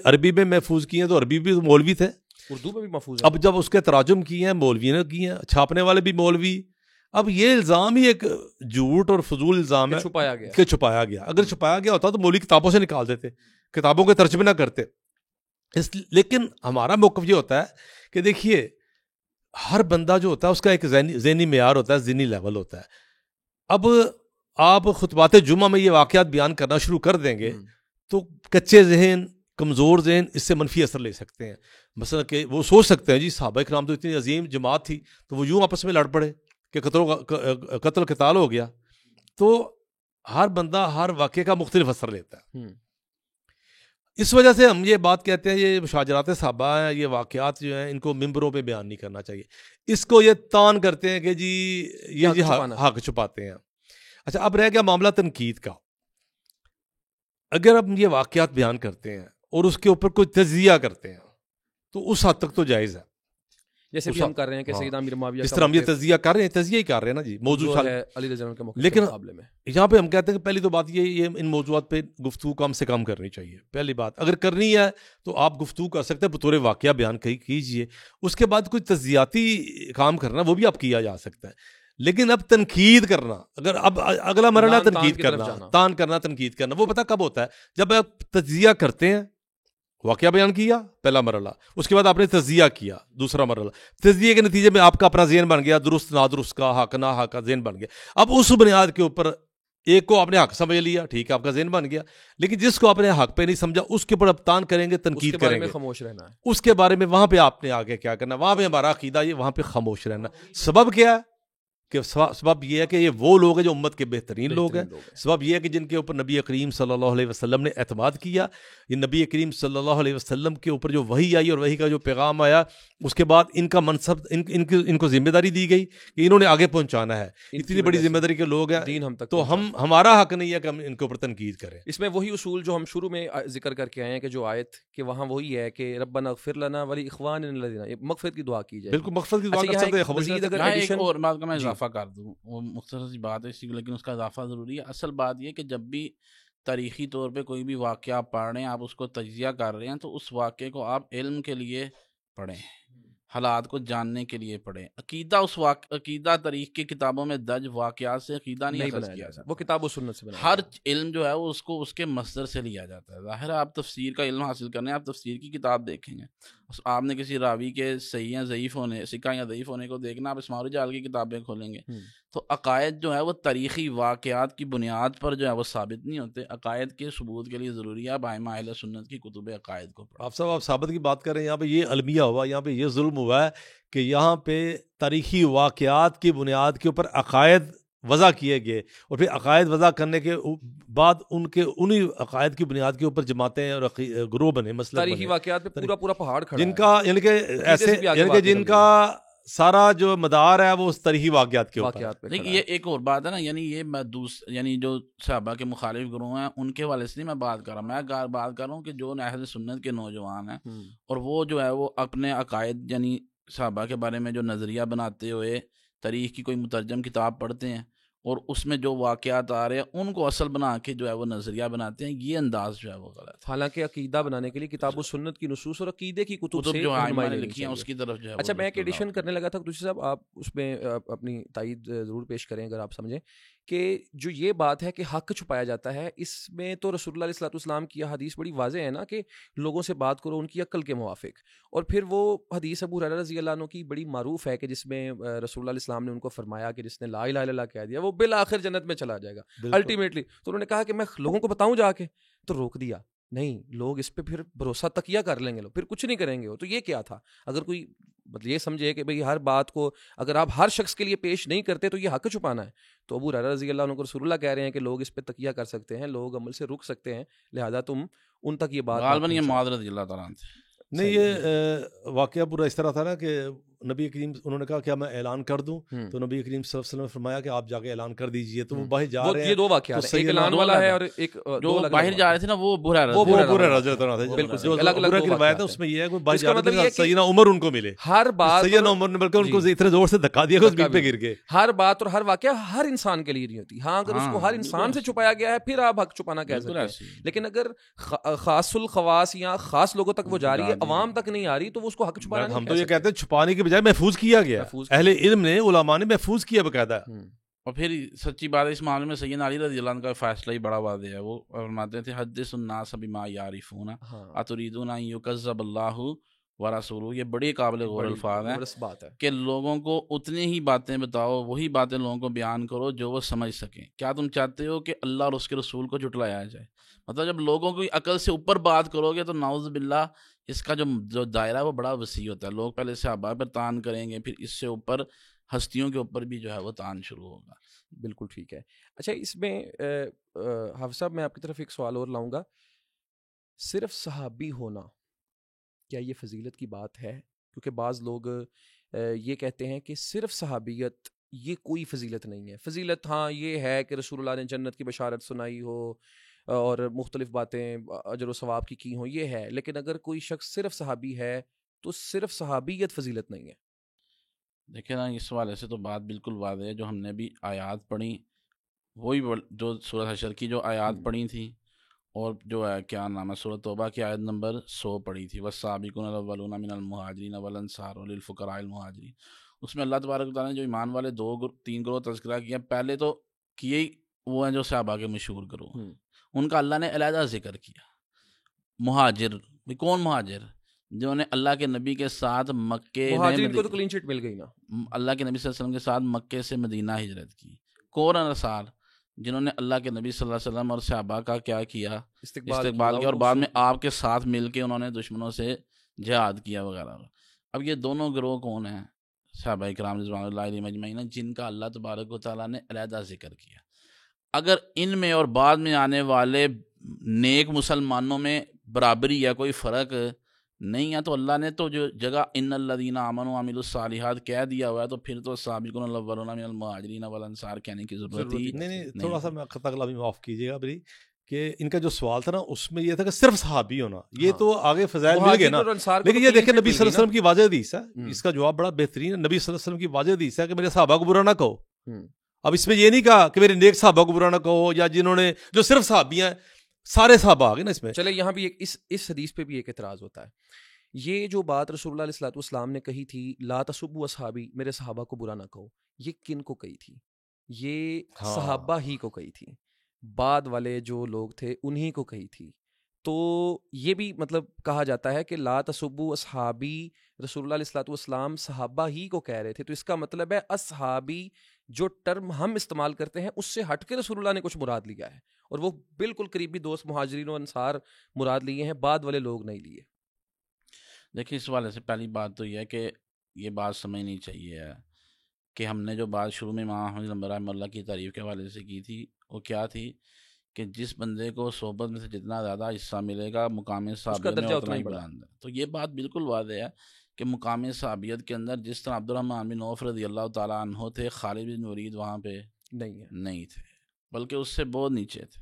عربی میں محفوظ کی ہیں تو عربی بھی مولوی تھے، اردو میں بھی محفوظ ہے. اب جب اس کے تراجم کی ہیں مولوی نے کی ہیں، چھاپنے والے بھی مولوی. اب یہ الزام ہی ایک جھوٹ اور فضول الزام ہے کہ چھپایا گیا. اگر چھپایا گیا ہوتا تو مولوی کتابوں سے نکال دیتے، کتابوں کے ترجمے نہ کرتے. لیکن ہمارا موقف یہ ہوتا ہے کہ دیکھیے ہر بندہ جو ہوتا ہے اس کا ایک ذہنی معیار ہوتا ہے، ذہنی لیول ہوتا ہے. اب آپ خطبات جمعہ میں یہ واقعات بیان کرنا شروع کر دیں گے تو کچے ذہن کمزور ذہن اس سے منفی اثر لے سکتے ہیں. مثلا کہ وہ سوچ سکتے ہیں جی صحابہ کرام تو اتنی عظیم جماعت تھی تو وہ یوں آپس میں لڑ پڑے کہ قتل قتال ہو گیا. تو ہر بندہ ہر واقعے کا مختلف اثر لیتا ہے. اس وجہ سے ہم یہ بات کہتے ہیں یہ مشاجرات صحابہ ہیں, یہ واقعات جو ہیں ان کو ممبروں پہ بیان نہیں کرنا چاہیے. اس کو یہ تان کرتے ہیں کہ جی یہ جی حق چھپاتے ہیں. اچھا اب رہ گیا معاملہ تنقید کا. اگر ہم یہ واقعات بیان کرتے ہیں اور اس کے اوپر کوئی تجزیہ کرتے ہیں تو اس حد تک تو جائز ہے, جیسے بھی ہم کر رہے ہیں کہ سیدنا امیر معاویہ جس طرح ہم یہ تجزیہ کر رہے ہیں, تجزیہ ہی کر رہے ہیں نا جی, موضوع ہے علی رضی اللہ عنہ کے موقف لیکن کے مقابلے میں. یہاں پہ ہم کہتے ہیں کہ پہلی تو بات یہ ان موضوعات پہ گفتگو کم سے کم کرنی چاہیے. پہلی بات اگر کرنی ہے تو آپ گفتگو کر سکتے ہیں, بطور واقعہ بیان کیجیے. اس کے بعد کوئی تجزیاتی کام کرنا وہ بھی اب کیا جا سکتا ہے. لیکن اب تنقید کرنا, اگر اب اگلا مرحلہ تنقید کرنا, تان کرنا, تنقید کرنا, وہ پتہ کب ہوتا ہے جب آپ تجزیہ کرتے ہیں, واقعہ بیان کیا پہلا مرحلہ, اس کے بعد آپ نے تجزیہ کیا دوسرا مرحلہ, تجزیے کے نتیجے میں آپ کا اپنا ذہن بن گیا, درست نادرست کا, حق نہ حق کا ذہن بن گیا. اب اس بنیاد کے اوپر ایک کو آپ نے حق سمجھ لیا, ٹھیک ہے آپ کا ذہن بن گیا, لیکن جس کو آپ نے حق پہ نہیں سمجھا اس کے اوپر اب تان کریں گے, تنقید کریں گے, خاموش رہنا ہے اس کے بارے میں. وہاں پہ آپ نے آگے کیا کرنا, وہاں پہ ہمارا عقیدہ یہ, وہاں پہ خاموش رہنا. سبب کیا ہے کہ سبب یہ ہے کہ یہ وہ لوگ ہیں جو امت کے بہترین لوگ ہیں. سبب یہ ہے کہ جن کے اوپر نبی کریم صلی اللہ علیہ وسلم نے اعتماد کیا. یہ نبی کریم صلی اللہ علیہ وسلم کے اوپر جو وحی آئی اور وحی کا جو پیغام آیا, اس کے بعد ان کا منصب ان کو ذمہ داری دی گئی کہ انہوں نے آگے پہنچانا ہے. اتنی بڑی ذمہ داری کے لوگ ہیں دین ہم تک, تو ہمارا حق نہیں ہے کہ ہم ان کے اوپر تنقید کریں. اس میں وہی اصول جو ہم شروع میں ذکر کر کے آئے ہیں کہ جو آیت کہ وہاں وہی ہے کہ ربنا اغفر لنا ولی اخواننا الذین, مغفرت کی دعا کی جائے. بالکل مغفرت کی دعا کر سکتے ہیں. ایک اور بات کا میں اضافہ کر دوں, مختصر سی بات ہے اسی کو, لیکن اس کا اضافہ ضروری ہے. اصل بات یہ کہ جب بھی تاریخی طور پہ کوئی بھی واقعہ آپ پڑھ رہے ہیں, آپ اس کو تجزیہ کر رہے ہیں, تو اس واقعے کو آپ علم کے لیے پڑھیں, حالات کو جاننے کے لیے پڑھیں. عقیدہ عقیدہ تاریخ کی کتابوں میں درج واقعات سے عقیدہ نہیں بنایا جاتا, وہ کتاب و سنت سے بنایا. ہر علم جو ہے وہ اس کو اس کے مصدر سے لیا جاتا ہے. ظاہر ہے آپ تفسیر کا علم حاصل کرنے, آپ تفسیر کی کتاب دیکھیں گے, آپ نے کسی راوی کے صحیح یا ضعیف ہونے, سکہ یا ضعیف ہونے کو دیکھنا, آپ اسماعیل جال کی کتابیں کھولیں گے تو عقائد جو ہے وہ تاریخی واقعات کی بنیاد پر جو ہے وہ ثابت نہیں ہوتے. عقائد کے ثبوت کے لیے ضروری ہے ائمہ اہل سنت کی کتب عقائد کو پڑھیں. آپ ثابت کی بات کر رہے ہیں, یہاں پہ یہ المیہ ہوا, یہاں پہ یہ ظلم ہوا ہے کہ یہاں پہ تاریخی واقعات کی بنیاد کے اوپر عقائد وضع کیے گئے, اور پھر عقائد وضع کرنے کے بعد انہی عقائد کی بنیاد کے اوپر جماعتیں اور گروہ بنے, مسلک بنے. تاریخی واقعات پہ پورا پہاڑ کھڑا جن کا یعنی کہ ایسے یعنی کہ جن کا سارا جو مدار ہے وہ اس تاریخی واقعات کے اوپر. لیکن یہ ایک اور بات ہے نا, یعنی یہ یعنی جو صحابہ کے مخالف گروہ ہیں ان کے والے سے نہیں میں بات کر رہا, میں بات کر رہا ہوں کہ جو اہل سنت کے نوجوان ہیں اور وہ جو ہے وہ اپنے عقائد یعنی صحابہ کے بارے میں جو نظریہ بناتے ہوئے تاریخ کی کوئی مترجم کتاب پڑھتے ہیں اور اس میں جو واقعات آ رہے ہیں ان کو اصل بنا کے جو ہے وہ نظریہ بناتے ہیں, یہ انداز جو ہے وہ غلط. حالانکہ عقیدہ بنانے کے لیے کتاب و سنت کی نصوص اور عقیدے کی کتب سے جو ائمہ نے لکھی ہیں اس کی طرف جو ہے. اچھا میں ایک ایڈیشن کرنے لگا تھا دوسری صاحب, آپ اس میں اپنی تائید ضرور پیش کریں اگر آپ سمجھیں کہ جو یہ بات ہے کہ حق چھپایا جاتا ہے, اس میں تو رسول اللہ علیہ الصلوۃ والسلام کی حدیث بڑی واضح ہے نا کہ لوگوں سے بات کرو ان کی عقل کے موافق. اور پھر وہ حدیث ابو ہریرہ رضی اللہ عنہ کی بڑی معروف ہے کہ جس میں رسول اللہ علیہ السلام نے ان کو فرمایا کہ جس نے لا الہ الا اللہ کہہ دیا وہ بالآخر جنت میں چلا جائے گا الٹیمیٹلی. تو انہوں نے کہا کہ میں لوگوں کو بتاؤں جا کے, تو روک دیا, نہیں لوگ اس پہ پھر بھروسہ تکیہ کر لیں گے, لوگ پھر کچھ نہیں کریں گے. تو یہ کیا تھا, اگر کوئی مطلب یہ سمجھے کہ بھئی ہر بات کو اگر آپ ہر شخص کے لیے پیش نہیں کرتے تو یہ حق چھپانا ہے, تو ابو ہریرہ رضی اللہ عنہ کو رسول اللہ کہہ رہے ہیں کہ لوگ اس پہ تکیہ کر سکتے ہیں, لوگ عمل سے رک سکتے ہیں, لہذا تم ان تک یہ بات غالباً یہ معاذ رضی اللہ تعالیٰ عنہ. نہیں یہ واقعہ پورا اس طرح تھا نا کہ نبی کریم انہوں نے کہا کیا میں اعلان کر دوں, تو نبی کریم صلی اللہ علیہ وسلم نے فرمایا کہ آپ جا کے اعلان کر دیجئے. تو وہ باہر جا رہے ہیں, یہ دو واقعات ہیں, ایک اعلان والا ہے اور ایک جو باہر جا رہے تھے نا وہ برا بالکل جو کی روایت ہے اس میں یہ ہے کہ باہر جا رہے تھے, سیدنا عمر ان کو ملے, ہر بات سیدنا عمر نے بلکہ ان کو اتنے زور سے دھکا دیا کہ اس بیچ پہ گر گئے. ہر بات اور ہر واقعہ ہر انسان کے لیے نہیں ہوتی. ہاں اگر اس کو ہر انسان سے چھپایا گیا ہے پھر آپ حق چھپانا کہہ سکتے ہیں, لیکن اگر خاص الخواص یا خاص لوگوں تک وہ جا رہی ہے عوام تک نہیں آ رہی تو اس کو حق چھپانا نہیں. ہم تو یہ کہتے ہیں چھپانے کے بجائے محفوظ کیا گیا, اہل علم نے علماء نے محفوظ کیا باقاعدہ. اور پھر سچی بات ہے اس معاملے میں سیدنا علی رضی اللہ عنہ کا فیصلہ ہی بڑا واضح ہے. وہ فرماتے تھے حدث الناس بما یعرفون اتريدون ان يكذب الله ورسولہ، یہ بڑی قابل غور الفاظ ہیں بات ہے کہ لوگوں کو اتنی ہی باتیں بتاؤ، وہی باتیں لوگوں کو بیان کرو جو وہ سمجھ سکیں۔ کیا تم چاہتے ہو کہ اللہ اور اس کے رسول کو جھٹلایا جائے؟ مطلب جب لوگوں کی عقل سے اوپر بات کرو گے تو نعوذ باللہ اس کا جو دائرہ ہے وہ بڑا وسیع ہوتا ہے۔ لوگ پہلے صحابہ پر تان کریں گے، پھر اس سے اوپر ہستیوں کے اوپر بھی جو ہے وہ تان شروع ہوگا۔ بالکل ٹھیک ہے۔ اچھا، اس میں حافظ صاحب میں آپ کی طرف ایک سوال اور لاؤں گا، صرف صحابی ہونا کیا یہ فضیلت کی بات ہے؟ کیونکہ بعض لوگ یہ کہتے ہیں کہ صرف صحابیت یہ کوئی فضیلت نہیں ہے۔ فضیلت ہاں یہ ہے کہ رسول اللہ نے جنت کی بشارت سنائی ہو اور مختلف باتیں اجر و ثواب کی ہوں، یہ ہے، لیکن اگر کوئی شخص صرف صحابی ہے تو صرف صحابیت فضیلت نہیں ہے۔ دیکھیں نا، اس حوالے سے تو بات بالکل واضح ہے، جو ہم نے بھی آیات پڑھی وہی جو سورۃ حشر کی جو آیات پڑھی تھی، اور جو ہے کیا نام ہے سورۃ توبہ کی آیت نمبر 100 پڑھی تھی، والسابقون الاولون من المہاجرین والانصار وللفقراء المہاجرین، اس میں اللہ تبارک و تعالیٰ نے جو ایمان والے 3 گروہ تذکرہ کیا، پہلے تو کیے ہی وہ ہیں جو صحابہ کے مشہور گروہ، ان کا اللہ نے علیحدہ ذکر کیا۔ مہاجر، کون مہاجر؟ جنہوں نے اللہ کے نبی کے ساتھ مکے، مہاجرین کو تو کلین چٹ مل گئی نا، اللہ کے نبی صلی اللہ علیہ وسلم کے ساتھ مکے سے مدینہ ہجرت کی۔ کون انصار؟ جنہوں نے اللہ کے نبی صلی اللہ علیہ وسلم اور صحابہ کا کیا کیا؟ استقبال کیا، اور بعد میں آپ کے ساتھ مل کے انہوں نے دشمنوں سے جہاد کیا وغیرہ۔ اب یہ دونوں گروہ کون ہیں؟ صحابہ کرام رضوان اللہ علیہم اجمعین، جن کا اللہ تبارک و تعالیٰ نے علیحدہ ذکر کیا۔ اگر ان میں اور بعد میں آنے والے نیک مسلمانوں میں برابری یا کوئی فرق نہیں ہے تو اللہ نے تو جو جگہ ان الذین آمنوا وعملوا الصالحات کہہ دیا ہوا ہے، تو پھر تو سابقون الاولون من المہاجرین والانصار کہنے کی ضرورت ہی نہیں۔ تھوڑا سا میں خطا کلام معاف کیجیے گا بری، کہ ان کا جو سوال تھا نا اس میں یہ تھا کہ صرف صحابی ہونا، یہ تو آگے فضائل مل گئے نا، لیکن یہ دیکھیں نبی صلی اللہ علیہ وسلم کی واضح حدیث ہے، اس کا جواب بڑا بہترین ہے۔ نبی صلی اللہ علیہ وسلم کی واضح حدیث ہے کہ میرے صحابہ کو برا نہ کہو۔ اب اس میں یہ نہیں کہا کہ میرے نیک صحابہ کو برا نہ کہو، یا جنہوں نے جو صرف صحابی ہیں، سارے صحابہ آ گئے نا اس میں۔ چلے یہاں بھی اس حدیث پہ بھی ایک اعتراض ہوتا ہے۔ یہ جو بات رسول اللہ علیہ الصلوۃ والسلام نے کہی تھی، لا تسبوا اصحابی، میرے صحابہ کو برا نہ کہو، یہ کن کو کہی تھی؟ یہ صحابہ ہی کو کہی تھی، بعد والے جو لوگ تھے انہی کو کہی تھی۔ تو یہ بھی مطلب کہا جاتا ہے کہ لا تسبوا اصحابی، رسول اللہ علیہ الصلوۃ والسلام صحابہ ہی کو کہہ رہے تھے، تو اس کا مطلب ہے اصحابی جو ٹرم ہم استعمال کرتے ہیں اس سے ہٹ کے رسول اللہ نے کچھ مراد لیا ہے، اور وہ بالکل قریبی دوست مہاجرین و انصار مراد لیے ہیں، بعد والے لوگ نہیں لیے۔ دیکھیں، اس والے سے پہلی بات تو یہ ہے کہ یہ بات سمجھنی چاہیے کہ ہم نے جو بات شروع میں امام احمد بن رحمہ اللہ کی تعریف کے حوالے سے کی تھی، وہ کیا تھی کہ جس بندے کو صحبت میں سے جتنا زیادہ حصہ ملے گا مقام صحابیت میں اتنا ہی بلند ہے۔ تو یہ بات بالکل واضح ہے کہ مقام صحابیت کے اندر جس طرح عبدالرحمن بن عوف رضی اللہ تعالیٰ عنہ تھے، خالد بن ولید وہاں پہ نہیں تھے، بلکہ اس سے بہت نیچے تھے،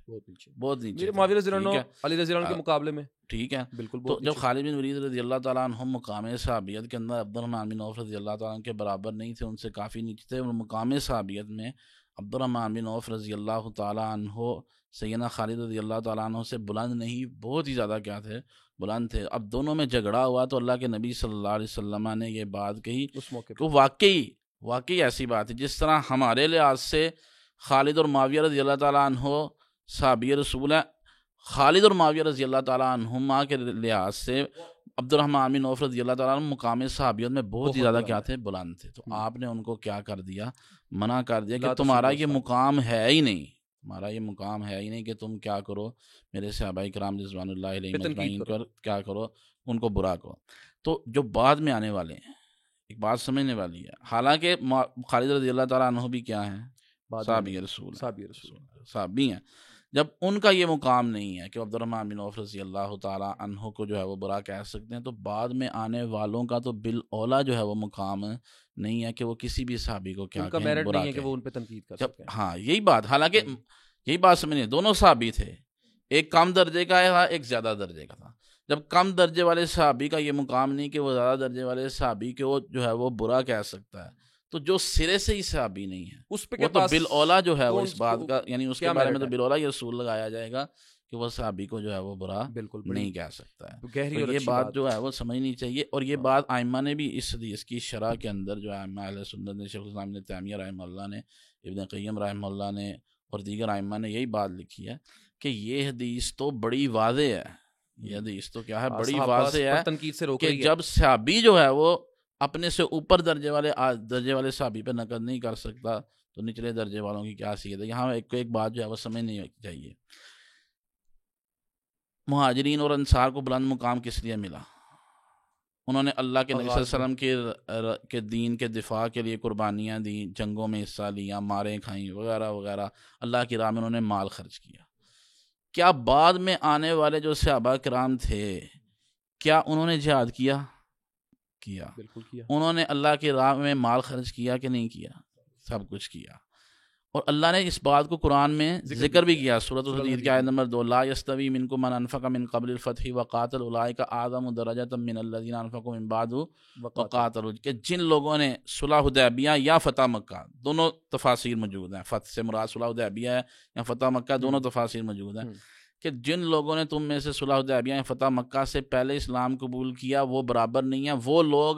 بہت نیچے، معاویہ رضی اللہ عنہ علی رضی اللہ عنہ کے مقابلے میں، ٹھیک ہے۔ بالکل۔ تو جب خالد بن ولید رضی اللہ تعالیٰ عنہ مقام صحابیت کے اندر عبدالرحمن بن عوف رضی اللہ تعالیٰ عنہ کے برابر نہیں تھے، ان سے کافی نیچے تھے، اور مقام صحابیت میں عبدالرحمن بن عوف رضی اللہ تعالیٰ عنہ سیدنا خالد رضی اللہ تعالیٰ عنہ سے بلند نہیں، بہت ہی زیادہ کیا تھے؟ بلند تھے۔ اب دونوں میں جھگڑا ہوا تو اللہ کے نبی صلی اللہ علیہ وسلم نے یہ بات کہی اس موقع کہ واقعی ایسی بات ہے، جس طرح ہمارے لحاظ سے خالد اور معاویہ رضی اللہ تعالیٰ عنہ صحابی رسول ہیں، خالد اور معاویہ رضی اللہ تعالیٰ عنہما کے لحاظ سے عبدالرحمن بن عوف رضی اللہ تعالیٰ عنہ مقام صحابیت میں بہت ہی زیادہ کیا تھے؟ بلند تھے۔ تو آپ نے ان کو کیا کر دیا؟ منع کر دیا کہ تمہارا یہ مقام ہے ہی نہیں، تمہارا یہ مقام ہے ہی نہیں کہ تم کیا کرو، میرے صحابہ کرام رضوان اللہ علیہم اجمعین پر کیا کرو، ان کو برا کرو۔ تو جو بعد میں آنے والے ہیں، ایک بات سمجھنے والی ہے، حالانکہ خالد رضی اللہ تعالیٰ عنہ بھی کیا ہیں؟ صحابی رسول، صحابی ہیں۔ جب ان کا یہ مقام نہیں ہے کہ عبدالرحمن بن عوف رضی اللہ تعالیٰ عنہ کو جو ہے وہ برا کہہ سکتے ہیں، تو بعد میں آنے والوں کا تو بالاولیٰ جو ہے وہ مقام نہیں ہے کہ وہ کسی بھی صحابی کو کیا کہیں، برا نہیں ہے کہ وہ ان پہ تنقید کر سکتے ہیں۔ ہاں، یہی بات، حالانکہ یہی بات سمجھیں، دونوں صحابی تھے، ایک کم درجے کا تھا، ایک زیادہ درجے کا تھا۔ جب کم درجے والے صحابی کا یہ مقام نہیں کہ وہ زیادہ درجے والے صحابی کے وہ جو ہے وہ برا کہہ سکتا ہے، تو جو سرے سے ہی صحابی نہیں ہے اس پہ وہ تو بالاولیٰ جو ہے وہ اس بات کا، یعنی اس کے بارے میں تو بالاولیٰ یہ اصول لگایا جائے گا کہ وہ صحابی کو جو ہے وہ برا بالکل نہیں کہہ سکتا ہے۔ تو یہ بات جو ہے وہ سمجھنی چاہیے، اور یہ بات ائمہ نے بھی اس حدیث کی شرح کے اندر جو ائمہ اہل سنت نے، شیخ الاسلام ابن تیمیہ رحمہ اللہ نے، ابن قیم رحمہ اللہ نے اور دیگر ائمہ نے یہی بات لکھی ہے کہ یہ حدیث تو بڑی واضح ہے، یہ حدیث تو کیا ہے بڑی صحابہ واضح پر تنقید سے روک ہے رہی کہ ہے. جب صحابی جو ہے وہ اپنے سے اوپر درجے والے صحابی پہ نقد نہیں کر سکتا تو نچلے درجے والوں کی کیا حیثیت ہے. یہاں ایک بات جو ہے وہ سمجھنی چاہیے. مہاجرین اور انصار کو بلند مقام کس لیے ملا؟ انہوں نے اللہ کے نبی صلی اللہ علیہ وسلم کے دین کے دفاع کے لیے قربانیاں دیں، جنگوں میں حصہ لیا، ماریں کھائیں وغیرہ وغیرہ، اللہ کی راہ میں انہوں نے مال خرچ کیا. کیا بعد میں آنے والے جو صحابہ کرام تھے کیا انہوں نے جہاد کیا؟ بالکل کیا. انہوں نے اللہ کی راہ میں مال خرچ کیا کہ نہیں کیا؟ سب کچھ کیا. اور اللہ نے اس بات کو قرآن میں ذکر بھی کیا. سورۃ الحدید کی آیت نمبر 2، لا یستوی منکم من انفق من قبل الفتح وقاتل اولئک اعظم درجۃ من الذین انفقوا من بعد وقاتلوا، کہ جن لوگوں نے صلح حدیبیہ یا فتح مکہ، دونوں تفاسیر موجود ہیں، فتح سے مراد صلح حدیبیہ ہے یا فتح مکہ، دونوں تفاسیر موجود ہیں، کہ جن لوگوں نے تم میں سے صلح حدیبیہ یا فتح مکہ سے پہلے اسلام قبول کیا وہ برابر نہیں ہیں، وہ لوگ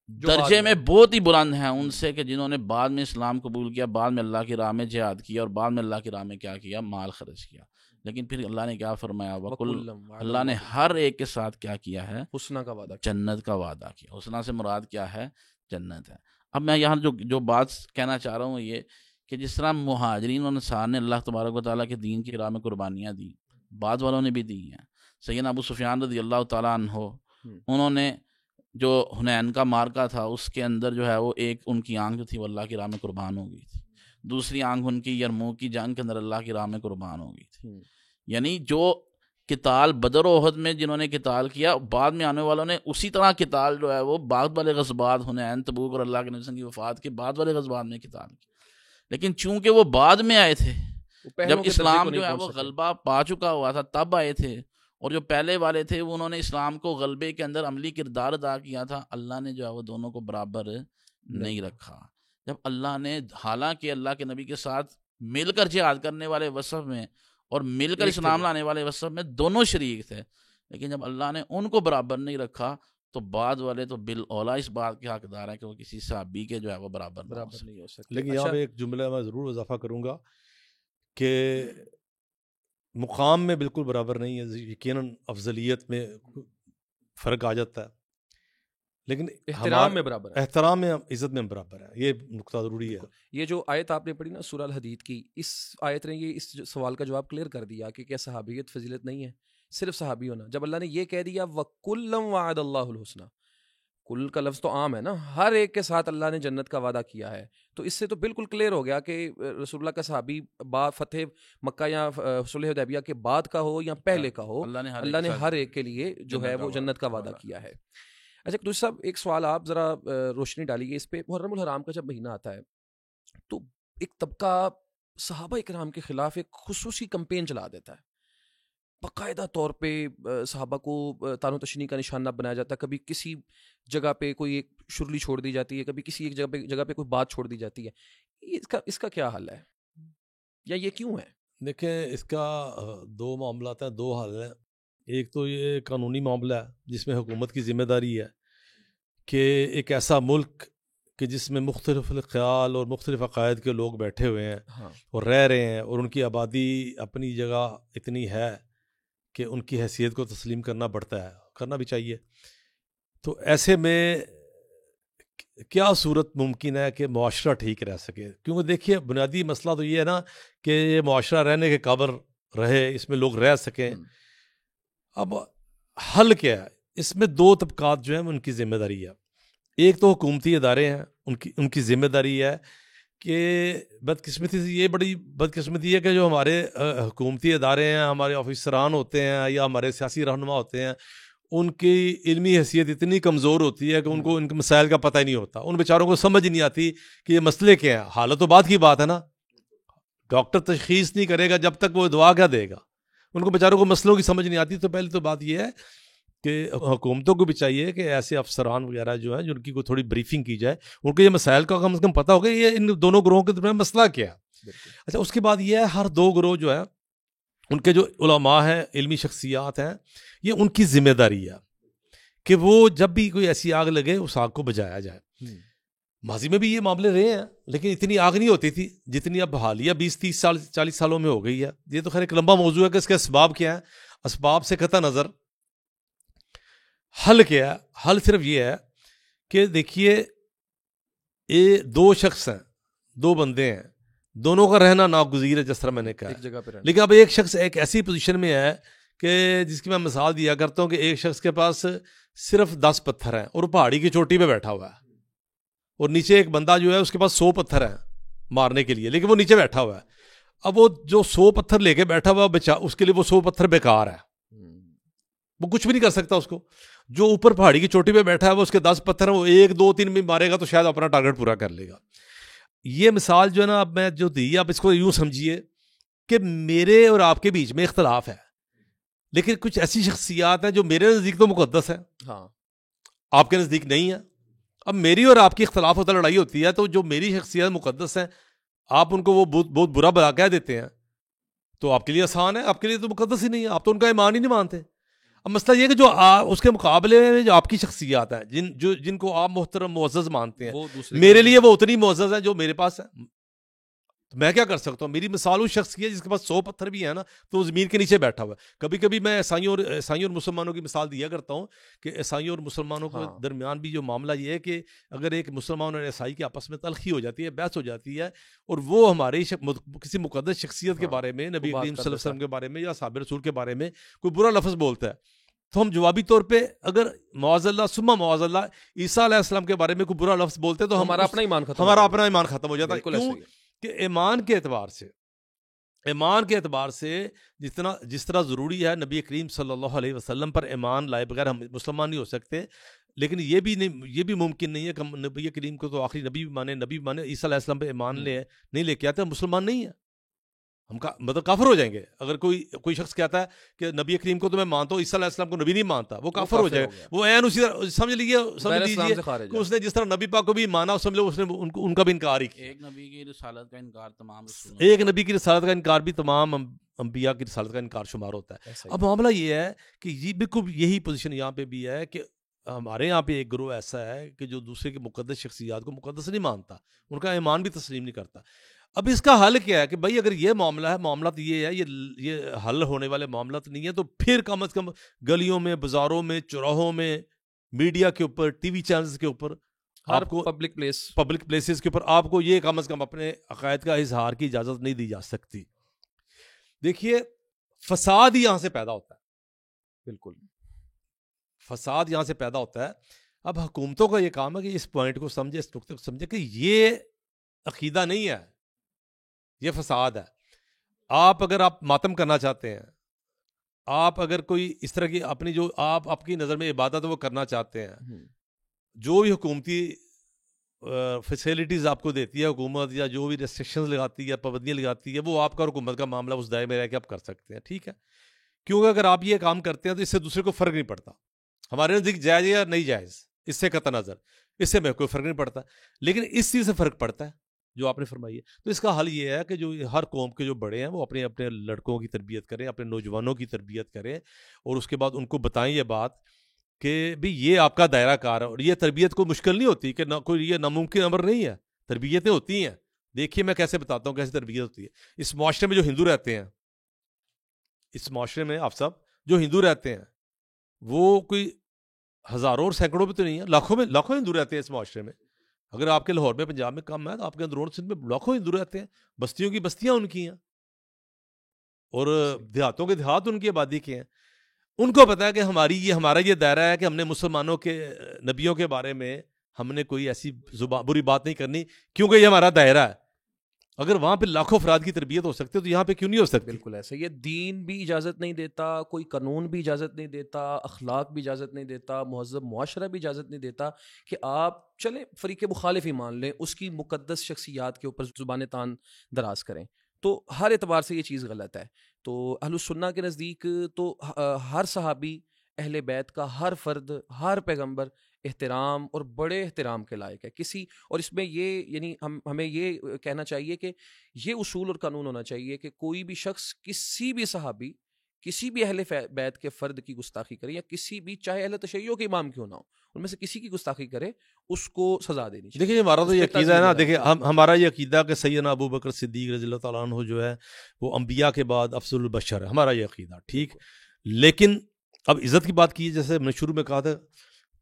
درجے میں بہت ہی بلند ہیں ان سے کہ جنہوں نے بعد میں اسلام قبول کیا، بعد میں اللہ کی راہ میں جہاد کیا اور بعد میں اللہ کی راہ میں کیا کیا؟ مال خرچ کیا. لیکن پھر اللہ نے کیا فرمایا؟ وَقُلْ، اللہ نے ہر ایک کے ساتھ کیا کیا ہے؟ حسنہ کا وعدہ، جنت کا وعدہ کیا. حسنہ سے مراد کیا ہے؟ جنت ہے. اب میں یہاں جو بات کہنا چاہ رہا ہوں یہ کہ جس طرح مہاجرین اور انصار نے اللہ تبارک و تعالیٰ کے دین کی راہ میں قربانیاں دی، بعد والوں نے بھی دی ہیں. سیدنا ابو سفیان رضی اللہ تعالیٰ عنہ، انہوں نے جو حنین کا مارکا تھا اس کے اندر جو ہے وہ ایک ان کی آنکھ جو تھی وہ اللہ کی راہ میں قربان ہو گئی تھی، دوسری آنکھ ان کی یرموک کی جنگ کے اندر اللہ کی راہ میں قربان ہو گئی تھی. یعنی جو قتال بدر و احد میں جنہوں نے قتال کیا، بعد میں آنے والوں نے اسی طرح قتال جو ہے وہ بعد والے غزوات، حنین، تبوک اور اللہ کے نبی صلی اللہ علیہ وسلم کی وفات کے بعد والے غزوات میں قتال کیا. لیکن چونکہ وہ بعد میں آئے تھے، جب اسلام جو ہے وہ غلبہ پا چکا ہوا تھا تب آئے تھے، اور جو پہلے والے تھے وہ انہوں نے اسلام کو غلبے کے اندر عملی کردار ادا کیا تھا. اللہ نے جو ہے وہ دونوں کو برابر نہیں رکھا. جب اللہ نے، حالانکہ اللہ کے نبی کے ساتھ مل کر جہاد کرنے والے وصف میں اور مل کر اسلام لانے والے وصف میں دونوں شریک تھے، لیکن جب اللہ نے ان کو برابر نہیں رکھا تو بعد والے تو بالاولیٰ اس بات کے حقدار ہیں کہ وہ کسی صحابی کے جو ہے وہ برابر نہیں ہو سکتے. لیکن یہاں پہ ایک جملہ میں ضرور اضافہ کروں گا کہ مقام میں بالکل برابر نہیں ہے، یقیناً افضلیت میں فرق آ جاتا ہے، لیکن احترام میں برابر ہے، احترام میں، عزت میں برابر ہے. یہ نقطہ ضروری ہے. یہ جو آیت آپ نے پڑھی نا سورہ الحدید کی، اس آیت نے یہ اس سوال کا جواب کلیئر کر دیا کہ کیا صحابیت فضیلت نہیں ہے، صرف صحابی ہونا. جب اللہ نے یہ کہہ دیا وَكُلًّا وَعَدَ اللَّهُ الْحُسْنَى، کل کا لفظ تو عام ہے نا، ہر ایک کے ساتھ اللہ نے جنت کا وعدہ کیا ہے، تو اس سے تو بالکل کلیئر ہو گیا کہ رسول اللہ کا صحابی فتح مکہ یا صلح حدیبیہ کے بعد کا ہو یا پہلے کا ہو، اللہ نے ہر ایک کے لیے جو ہے وہ جنت کا وعدہ کیا ہے. اچھا دوست صاحب، ایک سوال آپ ذرا روشنی ڈالیے اس پہ. محرم الحرام کا جب مہینہ آتا ہے تو ایک طبقہ صحابہ اکرام کے خلاف ایک خصوصی کمپین چلا دیتا ہے، باقاعدہ طور پہ صحابہ کو تان و تشنیع کا نشانہ بنایا جاتا ہے. کبھی کسی جگہ پہ کوئی ایک شرلی چھوڑ دی جاتی ہے، کبھی کسی ایک جگہ پہ کوئی بات چھوڑ دی جاتی ہے. اس کا کیا حل ہے یا یہ کیوں ہے؟ دیکھیں، اس کا دو معاملات ہیں، دو حل ہیں. ایک تو یہ قانونی معاملہ ہے جس میں حکومت کی ذمہ داری ہے کہ ایک ایسا ملک کہ جس میں مختلف خیال اور مختلف عقائد کے لوگ بیٹھے ہوئے ہیں اور رہ رہے ہیں، اور ان کی آبادی اپنی جگہ اتنی ہے کہ ان کی حیثیت کو تسلیم کرنا پڑتا ہے، کرنا بھی چاہیے. تو ایسے میں کیا صورت ممکن ہے کہ معاشرہ ٹھیک رہ سکے؟ کیونکہ دیکھیے بنیادی مسئلہ تو یہ ہے نا کہ یہ معاشرہ رہنے کے قابل رہے، اس میں لوگ رہ سکیں. اب حل کیا ہے؟ اس میں دو طبقات جو ہیں ان کی ذمہ داری ہے. ایک تو حکومتی ادارے ہیں، ان کی ذمہ داری ہے کہ بدقسمتی سے یہ بڑی بدقسمتی ہے کہ جو ہمارے حکومتی ادارے ہیں، ہمارے آفیسران ہوتے ہیں یا ہمارے سیاسی رہنما ہوتے ہیں، ان کی علمی حیثیت اتنی کمزور ہوتی ہے کہ ان کو ان کے مسائل کا پتہ ہی نہیں ہوتا. ان بیچاروں کو سمجھ نہیں آتی کہ یہ مسئلے کیا ہیں. حالت تو بعد کی بات ہے نا، ڈاکٹر تشخیص نہیں کرے گا جب تک وہ دعا کیا دے گا. ان کو بیچاروں کو مسئلوں کی سمجھ نہیں آتی. تو پہلے تو بات یہ ہے کہ حکومتوں کو بھی چاہیے کہ ایسے افسران وغیرہ جو ہیں جن کی کوئی تھوڑی بریفنگ کی جائے، ان کو یہ مسائل کا کم از کم پتہ ہوگا یہ ان دونوں گروہوں کے درمیان مسئلہ کیا ہے. اچھا، اس کے بعد یہ ہے ہر دو گروہ جو ہے ان کے جو علماء ہیں، علمی شخصیات ہیں، یہ ان کی ذمہ داری ہے کہ وہ جب بھی کوئی ایسی آگ لگے اس آگ کو بجھایا جائے. ماضی میں بھی یہ معاملے رہے ہیں لیکن اتنی آگ نہیں ہوتی تھی جتنی اب حالیہ 20-30 سال 40 سالوں میں ہو گئی ہے. یہ تو خیر ایک لمبا موضوع ہے کہ اس کے اسباب کیا ہیں. اسباب سے قطع نظر حل کیا ہے؟ حل صرف یہ ہے کہ دیکھیے یہ دو شخص ہیں، دو بندے ہیں، دونوں کا رہنا ناگزیر ہے جس طرح میں نے کہا، ایک جگہ پہ رہنا. لیکن اب ایک شخص ایک ایسی پوزیشن میں ہے کہ جس کی میں مثال دیا کرتا ہوں کہ ایک شخص کے پاس صرف 10 پتھر ہیں اور پہاڑی کی چوٹی پہ بیٹھا ہوا ہے، اور نیچے ایک بندہ جو ہے اس کے پاس 100 پتھر ہیں مارنے کے لیے، لیکن وہ نیچے بیٹھا ہوا ہے. اب وہ جو 100 پتھر لے کے بیٹھا ہوا ہے اس کے لیے وہ 100 پتھر بیکار ہے، وہ کچھ بھی نہیں کر سکتا اس کو. جو اوپر پہاڑی کی چوٹی پہ بیٹھا ہے وہ اس کے 10 پتھر ہیں، وہ 1 2 3 بھی مارے گا تو شاید اپنا ٹارگٹ پورا کر لے گا. یہ مثال جو ہے نا اب میں جو دی، آپ اس کو یوں سمجھیے کہ میرے اور آپ کے بیچ میں اختلاف ہے، لیکن کچھ ایسی شخصیات ہیں جو میرے نزدیک تو مقدس ہے، ہاں آپ کے نزدیک نہیں ہے. اب میری اور آپ کی اختلاف ہوتا لڑائی ہوتی ہے تو جو میری شخصیت مقدس ہیں آپ ان کو وہ بہت برا بلا کہہ دیتے ہیں تو آپ کے لیے آسان ہے، آپ کے لیے تو مقدس ہی نہیں ہے، آپ تو ان کا ایمان ہی نہیں مانتے. اب مسئلہ یہ کہ جو اس کے مقابلے میں جو آپ کی شخصیات ہیں جن کو آپ محترم معزز مانتے ہیں، میرے لیے وہ اتنی معزز ہے جو میرے پاس ہے. میں کیا کر سکتا ہوں؟ میری مثال اس شخص کی ہے جس کے پاس 100 پتھر بھی ہے نا تو وہ زمین کے نیچے بیٹھا ہوا ہے. کبھی کبھی میں عیسائیوں اور مسلمانوں کی مثال دیا کرتا ہوں کہ عیسائیوں اور مسلمانوں کے درمیان بھی جو معاملہ یہ ہے کہ اگر ایک مسلمان اور عیسائی کے آپس میں تلخی ہو جاتی ہے، بحث ہو جاتی ہے، اور وہ ہمارے کسی مقدس شخصیت کے بارے میں، نبی کریم صلی اللہ علیہ وسلم کے بارے میں یا صحابہ رسول کے بارے میں کوئی برا لفظ بولتا ہے تو ہم جوابی طور پہ اگر معاذ اللہ ثم معاذ اللہ عیسیٰ علیہ السلام کے بارے میں کوئی برا لفظ بولتے ہیں تو ہمارا اپنا ایمان ختم ہو جاتا ہے. کیوں کہ ایمان کے اعتبار سے جس طرح ضروری ہے نبی کریم صلی اللہ علیہ وسلم پر ایمان لائے بغیر ہم مسلمان نہیں ہو سکتے، لیکن یہ بھی ممکن نہیں ہے کہ ہم نبی کریم کو تو آخری نبی بھی مانے عیسیٰ علیہ السلام پہ ایمان نہیں لے کے آتے، ہم مسلمان نہیں ہیں، ہم مطلب کافر ہو جائیں گے. اگر کوئی شخص کہتا ہے کہ نبی کریم کو تو میں مانتا ہوں، عیسیٰ علیہ السلام کو نبی نہیں مانتا، وہ کافر ہو جائے گا. وہ عین اسی طرح سمجھ لیجیے کہ اس نے جس طرح نبی پاک کو بھی مانا سمجھ لو اس نے ان کا بھی انکار ہی کیا. ایک نبی کی رسالت کا انکار بھی تمام انبیاء کی رسالت کا انکار شمار ہوتا ہے. اب معاملہ یہ ہے کہ یہ بالکل یہی پوزیشن یہاں پہ بھی ہے کہ ہمارے یہاں پہ ایک گروہ ایسا ہے کہ جو دوسرے کی مقدس شخصیات کو مقدس نہیں مانتا، ان کا ایمان بھی تسلیم نہیں کرتا. اب اس کا حل کیا ہے کہ بھائی اگر یہ معاملہ ہے، معاملات یہ ہے، یہ حل ہونے والے معاملات نہیں ہیں، تو پھر کم از کم گلیوں میں، بازاروں میں، چوراہوں میں، میڈیا کے اوپر، ٹی وی چینلز کے اوپر، آپ کو پبلک پلیسز کے اوپر آپ کو یہ کم از کم اپنے عقائد کا اظہار کی اجازت نہیں دی جا سکتی. دیکھیے فساد ہی یہاں سے پیدا ہوتا ہے، بالکل فساد یہاں سے پیدا ہوتا ہے. اب حکومتوں کا یہ کام ہے کہ اس پوائنٹ کو سمجھے، اس نقطے کو سمجھے کہ یہ عقیدہ نہیں ہے، یہ فساد ہے. اگر آپ ماتم کرنا چاہتے ہیں، آپ اگر کوئی اس طرح کی اپنی جو آپ کی نظر میں عبادت وہ کرنا چاہتے ہیں، جو بھی حکومتی فیسیلٹیز آپ کو دیتی ہے حکومت، یا جو بھی ریسٹرکشنز لگاتی ہے، پابندیاں لگاتی ہے، وہ آپ کا حکومت کا معاملہ اس دائرے میں رہ کے آپ کر سکتے ہیں، ٹھیک ہے. کیونکہ اگر آپ یہ کام کرتے ہیں تو اس سے دوسرے کو فرق نہیں پڑتا. ہمارے نزدیک جائز یا نہیں جائز، اس سے قطع نظر، اس سے میں کوئی فرق نہیں پڑتا، لیکن اس چیز سے فرق پڑتا ہے جو آپ نے فرمائی ہے. تو اس کا حل یہ ہے کہ جو ہر قوم کے جو بڑے ہیں وہ اپنے لڑکوں کی تربیت کریں، اپنے نوجوانوں کی تربیت کریں، اور اس کے بعد ان کو بتائیں یہ بات کہ بھی یہ آپ کا دائرہ کار ہے. اور یہ تربیت کو مشکل نہیں ہوتی کہ کوئی یہ ناممکن امر نہیں ہے، تربیتیں ہوتی ہیں. دیکھیے میں کیسے بتاتا ہوں کیسے تربیت ہوتی ہے. اس معاشرے میں جو ہندو رہتے ہیں، اس معاشرے میں آپ سب جو ہندو رہتے ہیں، وہ کوئی ہزاروں اور سینکڑوں میں تو نہیں ہے، لاکھوں ہندو رہتے ہیں اس معاشرے میں. اگر آپ کے لاہور میں، پنجاب میں کم ہے تو آپ کے اندرون سندھ میں لاکھوں ہندو رہتے ہیں، بستیوں کی بستیاں ان کی ہیں، اور دیہاتوں کے دیہات ان کی آبادی کے ہیں. ان کو پتا ہے کہ ہمارا یہ دائرہ ہے کہ ہم نے مسلمانوں کے نبیوں کے بارے میں ہم نے کوئی ایسی بری بات نہیں کرنی، کیونکہ یہ ہمارا دائرہ ہے. اگر وہاں پہ لاکھوں افراد کی تربیت ہو سکتی ہے تو یہاں پہ کیوں نہیں ہو سکتی؟ بالکل ایسا. یہ دین بھی اجازت نہیں دیتا، کوئی قانون بھی اجازت نہیں دیتا، اخلاق بھی اجازت نہیں دیتا، مہذب معاشرہ بھی اجازت نہیں دیتا کہ آپ چلیں فریق مخالف ہی مان لیں، اس کی مقدس شخصیات کے اوپر زبان تان دراز کریں. تو ہر اعتبار سے یہ چیز غلط ہے. تو اہل السنہ کے نزدیک تو ہر صحابی، اہل بیت کا ہر فرد، ہر پیغمبر احترام اور بڑے احترام کے لائق ہے. اور اس میں یہ یعنی ہمیں یہ کہنا چاہیے کہ یہ اصول اور قانون ہونا چاہیے کہ کوئی بھی شخص کسی بھی صحابی، کسی بھی اہل بیت کے فرد کی گستاخی کرے، یا کسی بھی چاہے اہل تشیع کے امام کیوں نہ ہو، ان میں سے کسی کی گستاخی کرے، اس کو سزا دینی چاہیے. دیکھیے ہمارا تو یہ عقیدہ ہے نا، دیکھیے ہمارا یہ عقیدہ کہ سیدنا ابو بکر صدیق رضی اللہ تعالیٰ عنہ جو ہے وہ انبیاء کے بعد افضل البشر ہے، ہمارا یہ عقیدہ ٹھیک. لیکن اب عزت کی بات کی جیسے میں شروع میں کہا تھا،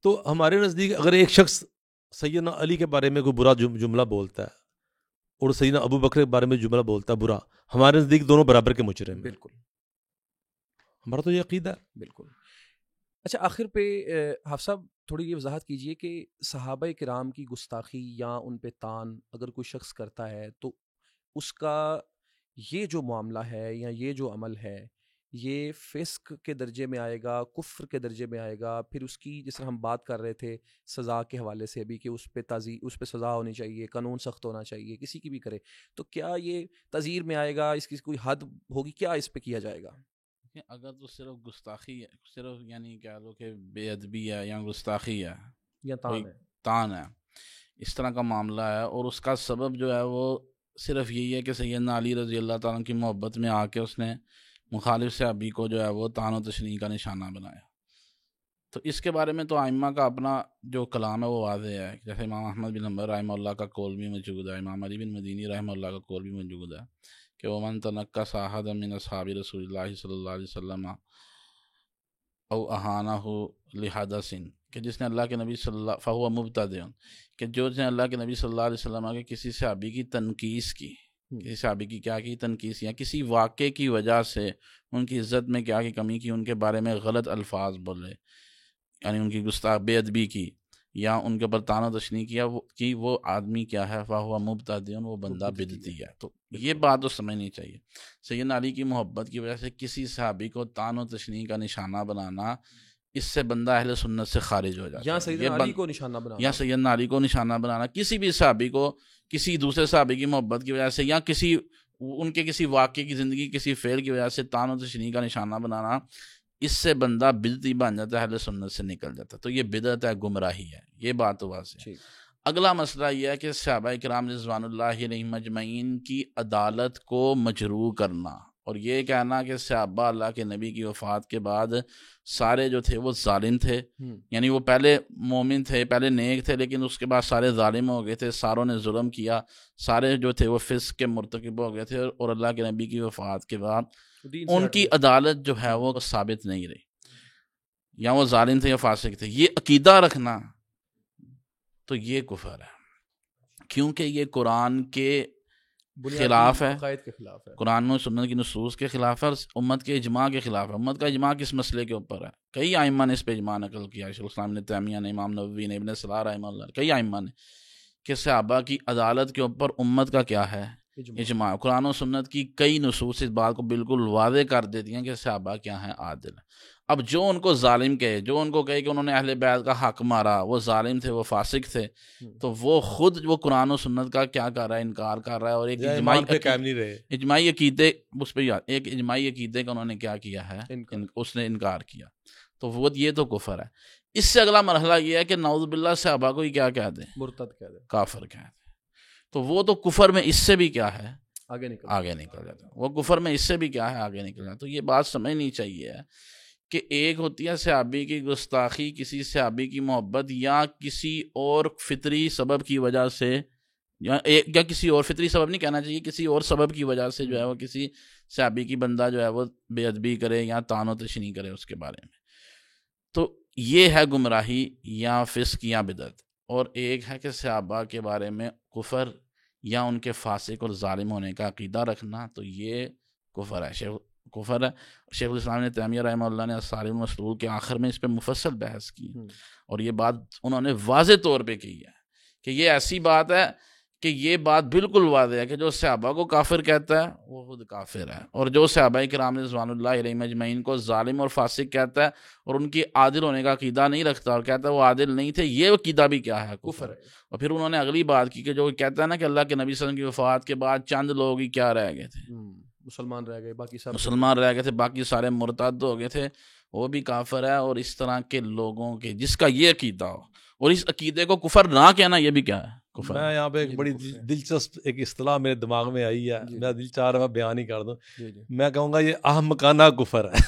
تو ہمارے نزدیک اگر ایک شخص سیدنا علی کے بارے میں کوئی برا جملہ بولتا ہے اور سیدنا ابو بکر کے بارے میں جملہ بولتا ہے برا، ہمارے نزدیک دونوں برابر کے مجرم ہیں. بالکل ہمارا تو یہ عقیدہ ہے. بالکل. اچھا آخر پہ حافظ صاحب تھوڑی یہ وضاحت کیجئے کہ صحابہ کرام کی گستاخی یا ان پہ طعن اگر کوئی شخص کرتا ہے تو اس کا یہ جو معاملہ ہے یا یہ جو عمل ہے یہ فسق کے درجے میں آئے گا، کفر کے درجے میں آئے گا، پھر اس کی جس طرح ہم بات کر رہے تھے سزا کے حوالے سے بھی کہ اس پہ سزا ہونی چاہیے، قانون سخت ہونا چاہیے کسی کی بھی کرے، تو کیا یہ تعزیر میں آئے گا؟ اس کی کوئی حد ہوگی؟ کیا اس پہ کیا جائے گا؟ اگر تو صرف گستاخی ہے، صرف یعنی کہہ لو کہ بے ادبی ہے یا گستاخی ہے یا طعن ہے، اس طرح کا معاملہ ہے، اور اس کا سبب جو ہے وہ صرف یہی ہے کہ سیدنا علی رضی اللہ تعالیٰ عنہ کی محبت میں آ کے اس نے مخالف صحابی کو جو ہے وہ طعن و تشنیع کا نشانہ بنایا. تو اس کے بارے میں تو ائمہ کا اپنا جو کلام ہے وہ واضح ہے. جیسے امام احمد بن حنبل رحمہ اللہ کا قول بھی موجود ہے، امام علی بن مدینی رحمہ اللہ کا قول بھی موجود ہے کہ ومن تنکس احدا من اصحاب رسول اللہ صلی اللہ علیہ وسلم او اہانہ لحدث، کہ جس نے اللہ کے نبی صلی اللہ فہو مبتدع، کہ جو نے اللہ کے نبی صلی اللہ علیہ وسلم کے کسی صحابی کی تنقیص کی، کسی صحابی کی کیا کی تنقیص، یا کسی واقعے کی وجہ سے ان کی عزت میں کیا کی کمی کی، ان کے بارے میں غلط الفاظ بولے، یعنی ان کی گستاخ بے ادبی کی یا ان کے اوپر طعن و تشنیع کیا، وہ آدمی کیا ہے فہو مبتدع، وہ بندہ بدعتی ہے. تو یہ بات تو سمجھنی چاہیے. سیدنا علی کی محبت کی وجہ سے کسی صحابی کو طعن و تشنیع کا نشانہ بنانا، اس سے بندہ اہل سنت سے خارج ہو جاتا ہے. یا سیدنا علی کو نشانہ بنانا، یا سیدنا علی کو نشانہ بنانا، کسی بھی صحابی کو کسی دوسرے صحابی کی محبت کی وجہ سے یا ان کے کسی واقعے کی زندگی کسی فعل کی وجہ سے طعن و تشنیع کا نشانہ بنانا، اس سے بندہ بدعتی بن جاتا ہے، اہل سنت سے نکل جاتا ہے. تو یہ بدعت ہے، گمراہی ہے، یہ بات تو واضح ہے. اگلا مسئلہ یہ ہے کہ صحابہ کرام رضوان اللہ علیہم اجمعین کی عدالت کو مجروح کرنا، اور یہ کہنا کہ صحابہ اللہ کے نبی کی وفات کے بعد سارے جو تھے وہ ظالم تھے، یعنی وہ پہلے مومن تھے، پہلے نیک تھے، لیکن اس کے بعد سارے ظالم ہو گئے تھے، ساروں نے ظلم کیا، سارے جو تھے وہ فسق کے مرتکب ہو گئے تھے، اور اللہ کے نبی کی وفات کے بعد ان کی عدالت جو ہے وہ ثابت نہیں رہی، یا وہ ظالم تھے یا فاسق تھے. یہ عقیدہ رکھنا تو یہ کفر ہے، کیونکہ یہ قرآن کے خلاف ہے، قرآن و سنت کی نصوص کے خلاف ہے، اور امت کے اجماع کے خلاف ہے. امت کا اجماع کس مسئلے کے اوپر ہے؟ کئی ائمہ نے اس پہ اجماع نقل کیا، شیخ الاسلام ابن تیمیہ نے، امام نووی نے، ابن صلاح رحمہ اللہ، کئی ائمہ نے، کہ صحابہ کی عدالت کے اوپر امت کا کیا ہے؟ اجماع. قرآن و سنت کی کئی نصوص اس بات کو بالکل واضح کر دیتی ہیں کہ صحابہ کیا ہیں؟ عادل ہیں. اب جو ان کو ظالم کہے، جو ان کو کہے کہ انہوں نے اہل بیت کا حق مارا، وہ ظالم تھے، وہ فاسق تھے، تو وہ خود وہ قرآن و سنت کا کیا کر رہا ہے؟ انکار کر رہا ہے، اور ایک اجماعی عقیدے اس پہ ایک اجماعی عقیدے کا انہوں نے کیا کیا ہے؟ اس نے انکار کیا. تو وہ یہ تو کفر ہے. اس سے اگلا مرحلہ یہ ہے کہ نعوذ باللہ صحابہ کو ہی کیا کہہ دیں؟ مرتد کہہ دیں، کافر کہہ دیں. تو وہ تو کفر میں اس سے بھی کیا ہے؟ آگے نکل جاتا. وہ کفر میں اس سے بھی کیا ہے؟ آگے نکل جاتا. تو یہ بات سمجھنی چاہیے کہ ایک ہوتی ہے صحابی کی گستاخی، کسی صحابی کی محبت، یا کسی اور فطری سبب کی وجہ سے، یا کسی اور فطری سبب نہیں کہنا چاہیے، کسی اور سبب کی وجہ سے جو ہے وہ کسی صحابی کی بندہ جو ہے وہ بے ادبی کرے یا طعن و تشنیع کرے اس کے بارے میں. تو یہ ہے گمراہی یا فسق یا بدعت. اور ایک ہے کہ صحابہ کے بارے میں کفر یا ان کے فاسق اور ظالم ہونے کا عقیدہ رکھنا، تو یہ کفر ہے، کفر ہے. شیخ الاسلام نے تیمیہ رحمہ اللہ نے الصارم المسلول کے آخر میں اس پہ مفصل بحث کی، اور یہ بات انہوں نے واضح طور پہ کی ہے کہ یہ ایسی بات ہے کہ یہ بات بالکل واضح ہے کہ جو صحابہ کو کافر کہتا ہے وہ خود کافر ہے، اور جو صحابہ کرام رضوان اللہ علیہم اجمعین کو ظالم اور فاسق کہتا ہے اور ان کی عادل ہونے کا عقیدہ نہیں رکھتا اور کہتا ہے وہ عادل نہیں تھے، یہ عقیدہ بھی کیا ہے؟ کفر ہے. اور پھر انہوں نے اگلی بات کی کہ جو کہتا ہے نا کہ اللہ کے نبی صلی اللہ علیہ وسلم کی وفات کے بعد چند لوگ ہی کیا رہ گئے تھے؟ مسلمان رہ گئے، باقی سب مسلمان رہ گئے تھے، باقی سارے مرتد ہو گئے تھے، وہ بھی کافر ہے. اور اس طرح کے لوگوں کے جس کا یہ عقیدہ ہو اور اس عقیدے کو کفر نہ کہنا، یہ بھی کیا ہے؟ کفر. میں یہاں پہ ایک بڑی دلچسپ ایک اصطلاح میرے دماغ میں آئی ہے، میرا دل چاہ رہا ہے میں بیان ہی کر دوں. میں کہوں گا یہ احمقانہ کفر ہے.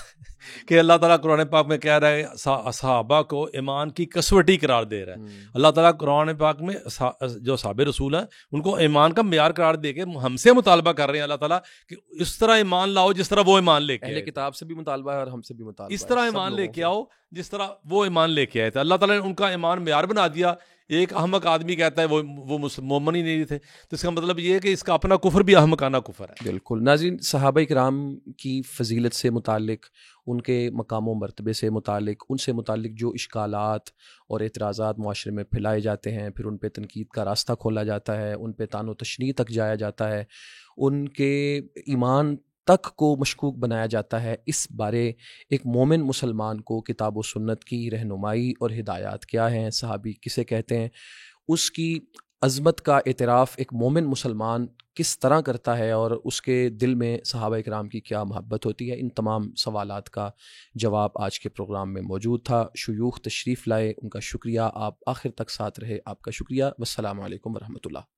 کہ اللہ تعالیٰ قرآن پاک میں کہہ رہا ہے صحابہ کو ایمان کی کسوٹی قرار دے رہا ہے. اللہ تعالیٰ قرآن پاک میں جو صحاب رسول ہیں ان کو ایمان کا معیار قرار دے کے ہم سے مطالبہ کر رہے ہیں اللہ تعالیٰ کہ اس طرح ایمان لاؤ جس طرح وہ ایمان لے کے اہل کتاب سے بھی مطالبہ ہے اور ہم سے بھی مطالبہ ہے. اس طرح ایمان لے کے آؤ جس طرح وہ ایمان لے کے آئے تھے. اللہ تعالیٰ نے ان کا ایمان معیار بنا دیا. ایک احمق آدمی کہتا ہے وہ مومن ہی نہیں تھے، تو اس کا مطلب یہ ہے کہ اس کا اپنا کفر بھی احمقانہ کفر ہے. بالکل. ناظرین، صحابہ کرام کی فضیلت سے متعلق، ان کے مقام و مرتبے سے متعلق، ان سے متعلق جو اشکالات اور اعتراضات معاشرے میں پھیلائے جاتے ہیں، پھر ان پہ تنقید کا راستہ کھولا جاتا ہے، ان پہ طعن و تشنیع تک جایا جاتا ہے، ان کے ایمان تک کو مشکوک بنایا جاتا ہے، اس بارے ایک مومن مسلمان کو کتاب و سنت کی رہنمائی اور ہدایات کیا ہیں، صحابی کسے کہتے ہیں، اس کی عظمت کا اعتراف ایک مومن مسلمان کس طرح کرتا ہے، اور اس کے دل میں صحابہ کرام کی کیا محبت ہوتی ہے، ان تمام سوالات کا جواب آج کے پروگرام میں موجود تھا. شیوخ تشریف لائے، ان کا شکریہ. آپ آخر تک ساتھ رہے، آپ کا شکریہ. والسلام علیکم ورحمۃ اللہ.